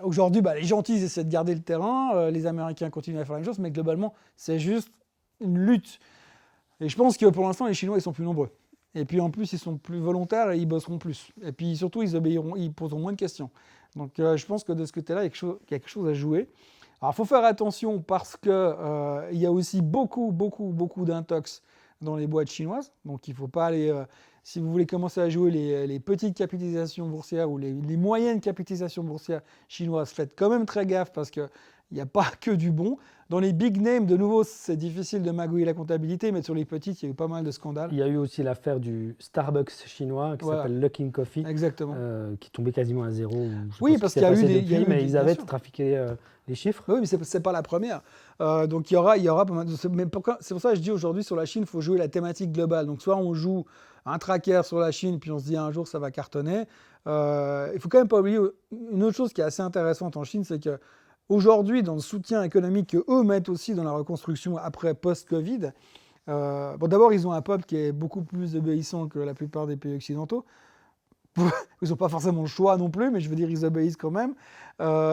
aujourd'hui, les gentils, ils essaient de garder le terrain, les Américains continuent à faire la même chose, mais globalement, c'est juste une lutte. Et je pense que pour l'instant, les Chinois, ils sont plus nombreux. Et puis en plus, ils sont plus volontaires et ils bosseront plus. Et puis surtout, ils poseront moins de questions. Donc je pense que de ce côté-là, il y a quelque chose à jouer. Alors il faut faire attention parce qu'il y a aussi beaucoup d'intox dans les boîtes chinoises. Donc il ne faut pas aller... si vous voulez commencer à jouer les petites capitalisations boursières ou les moyennes capitalisations boursières chinoises, faites quand même très gaffe parce qu'il n'y a pas que du bon. Dans les big names, de nouveau, c'est difficile de magouiller la comptabilité, mais sur les petites, il y a eu pas mal de scandales. Il y a eu aussi l'affaire du Starbucks chinois qui s'appelle Luckin Coffee, qui tombait quasiment à zéro. Oui, parce qu'il y a eu mais ils avaient trafiqué les chiffres. Oui, mais c'est pas la première. Donc il y aura pas mal de... Mais c'est pour ça que je dis aujourd'hui sur la Chine, il faut jouer la thématique globale. Donc soit on joue un tracker sur la Chine, puis on se dit un jour ça va cartonner. Il faut quand même pas oublier une autre chose qui est assez intéressante en Chine, c'est que aujourd'hui, dans le soutien économique qu'eux mettent aussi dans la reconstruction après post-Covid, d'abord, ils ont un peuple qui est beaucoup plus obéissant que la plupart des pays occidentaux. Ils n'ont pas forcément le choix non plus, mais je veux dire, ils obéissent quand même.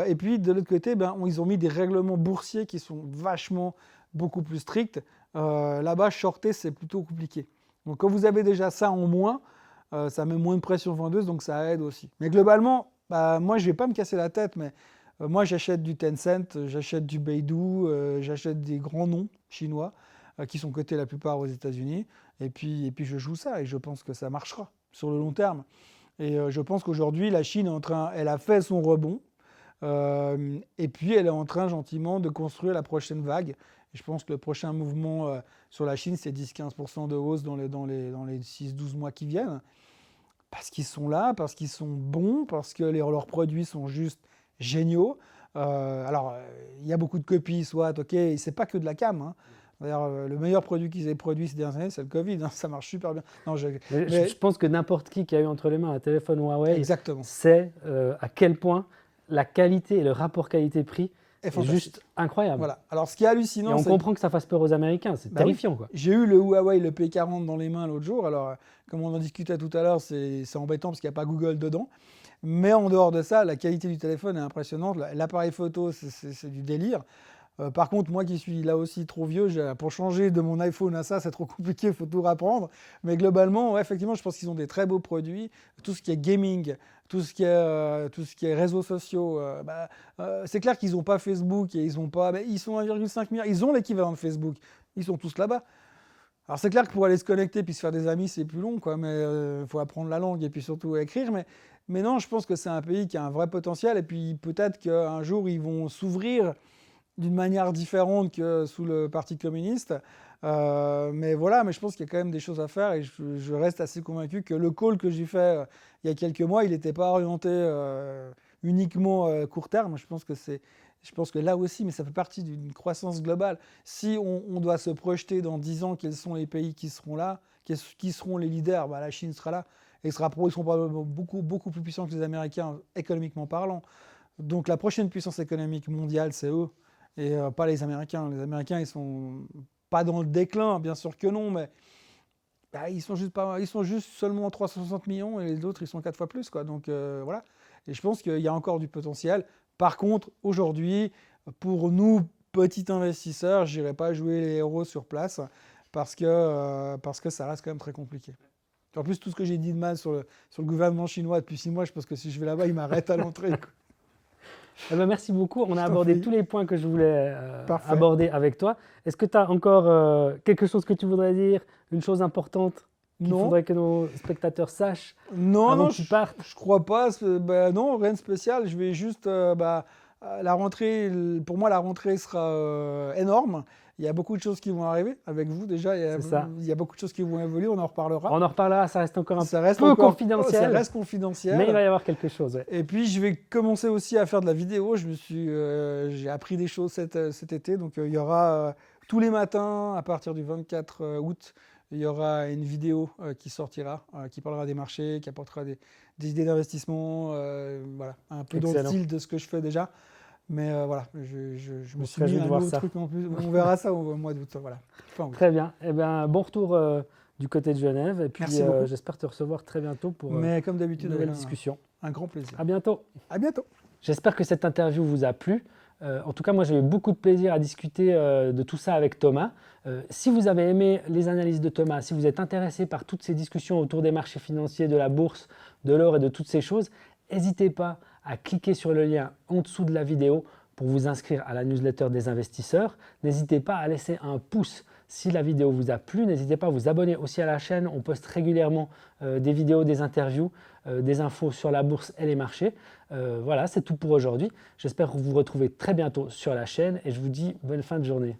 Et puis, de l'autre côté, ils ont mis des règlements boursiers qui sont vachement beaucoup plus stricts. Là-bas, shorter, c'est plutôt compliqué. Donc, quand vous avez déjà ça en moins, ça met moins de pression vendeuse, donc ça aide aussi. Mais globalement, moi, je ne vais pas me casser la tête, mais... moi, j'achète du Tencent, j'achète du Baidu, j'achète des grands noms chinois qui sont cotés la plupart aux États-Unis. Et puis je joue ça et je pense que ça marchera sur le long terme. Et je pense qu'aujourd'hui, la Chine elle a fait son rebond. Et puis, elle est en train gentiment de construire la prochaine vague. Et je pense que le prochain mouvement sur la Chine, c'est 10-15% de hausse dans les 6-12 mois qui viennent. Parce qu'ils sont là, parce qu'ils sont bons, parce que leurs produits sont juste géniaux. Alors, il y a beaucoup de copies, soit, ok, c'est pas que de la cam. Hein. D'ailleurs, le meilleur produit qu'ils aient produit ces dernières années, c'est le Covid. Hein, ça marche super bien. Non, je pense que n'importe qui a eu entre les mains un téléphone Huawei Exactement. sait à quel point la qualité et le rapport qualité-prix est juste incroyable. Voilà. Alors, ce qui est hallucinant, et on comprend que ça fasse peur aux Américains. C'est terrifiant. Oui. Quoi. J'ai eu le Huawei, le P40 dans les mains l'autre jour. Alors, comme on en discutait tout à l'heure, c'est embêtant parce qu'il n'y a pas Google dedans. Mais en dehors de ça, la qualité du téléphone est impressionnante. L'appareil photo, c'est du délire. Par contre, moi qui suis là aussi trop vieux, pour changer de mon iPhone à ça, c'est trop compliqué, il faut tout rapprendre. Mais globalement, ouais, effectivement, je pense qu'ils ont des très beaux produits. Tout ce qui est gaming, tout ce qui est réseaux sociaux, c'est clair qu'ils n'ont pas Facebook et ils sont 1,5 milliard. Ils ont l'équivalent de Facebook. Ils sont tous là-bas. Alors c'est clair que pour aller se connecter puis se faire des amis, c'est plus long, quoi. Mais faut apprendre la langue et puis surtout écrire. Mais non, je pense que c'est un pays qui a un vrai potentiel. Et puis peut-être qu'un jour, ils vont s'ouvrir d'une manière différente que sous le Parti communiste. Mais voilà, mais je pense qu'il y a quand même des choses à faire et je reste assez convaincu que le call que j'ai fait il y a quelques mois, il n'était pas orienté uniquement court terme. Je pense que là aussi, mais ça fait partie d'une croissance globale. Si on doit se projeter dans 10 ans, quels sont les pays qui seront là, qui seront les leaders, la Chine sera là. Et ils seront probablement beaucoup plus puissants que les Américains, économiquement parlant. Donc la prochaine puissance économique mondiale, c'est eux. Et pas les Américains. Les Américains, ils sont pas dans le déclin, bien sûr que non, mais ils sont juste seulement 360 millions et les autres, ils sont 4 fois plus, quoi. Donc voilà. Et je pense qu'il y a encore du potentiel. Par contre, aujourd'hui, pour nous, petits investisseurs, je n'irai pas jouer les héros sur place parce que ça reste quand même très compliqué. En plus, tout ce que j'ai dit de mal sur le gouvernement chinois depuis 6 mois, je pense que si je vais là-bas, ils m'arrêtent à l'entrée. Eh ben merci beaucoup. On a abordé tous les points que je voulais aborder avec toi. Est-ce que tu as encore quelque chose que tu voudrais dire, une chose importante qu'il faudrait que nos spectateurs sachent avant que tu partes? Je crois pas. Non, rien de spécial. Je vais juste... la rentrée, pour moi, la rentrée sera énorme. Il y a beaucoup de choses qui vont arriver avec vous déjà. C'est ça. Il y a beaucoup de choses qui vont évoluer. On en reparlera. On en reparlera, ça reste encore un Ça reste peu encore- confidentiel, Ça reste confidentiel. mais il va y avoir quelque chose. Ouais. Et puis, je vais commencer aussi à faire de la vidéo. J'ai appris des choses cet été. Donc, il y aura tous les matins, à partir du 24 août, il y aura une vidéo qui sortira, qui parlera des marchés, qui apportera des idées d'investissement, voilà, un peu dans le Excellent. style de ce que je fais déjà. Mais voilà, je me suis réjouis mis de un voir nouveau ça. truc en plus. On verra ça au mois d'août. Voilà. Fin août. Très bien. Eh bien, bon retour du côté de Genève. Et puis, Merci beaucoup. j'espère te recevoir très bientôt pour Mais comme une d'habitude, nouvelle Aurélien, discussion. un grand plaisir. À bientôt. À bientôt. J'espère que cette interview vous a plu. En tout cas, moi, j'ai eu beaucoup de plaisir à discuter de tout ça avec Thomas. Si vous avez aimé les analyses de Thomas, si vous êtes intéressé par toutes ces discussions autour des marchés financiers, de la bourse, de l'or et de toutes ces choses, n'hésitez pas à cliquer sur le lien en dessous de la vidéo pour vous inscrire à la newsletter des investisseurs. N'hésitez pas à laisser un pouce si la vidéo vous a plu. N'hésitez pas à vous abonner aussi à la chaîne. On poste régulièrement des vidéos, des interviews, des infos sur la bourse et les marchés. Voilà, c'est tout pour aujourd'hui. J'espère vous retrouver très bientôt sur la chaîne et je vous dis bonne fin de journée.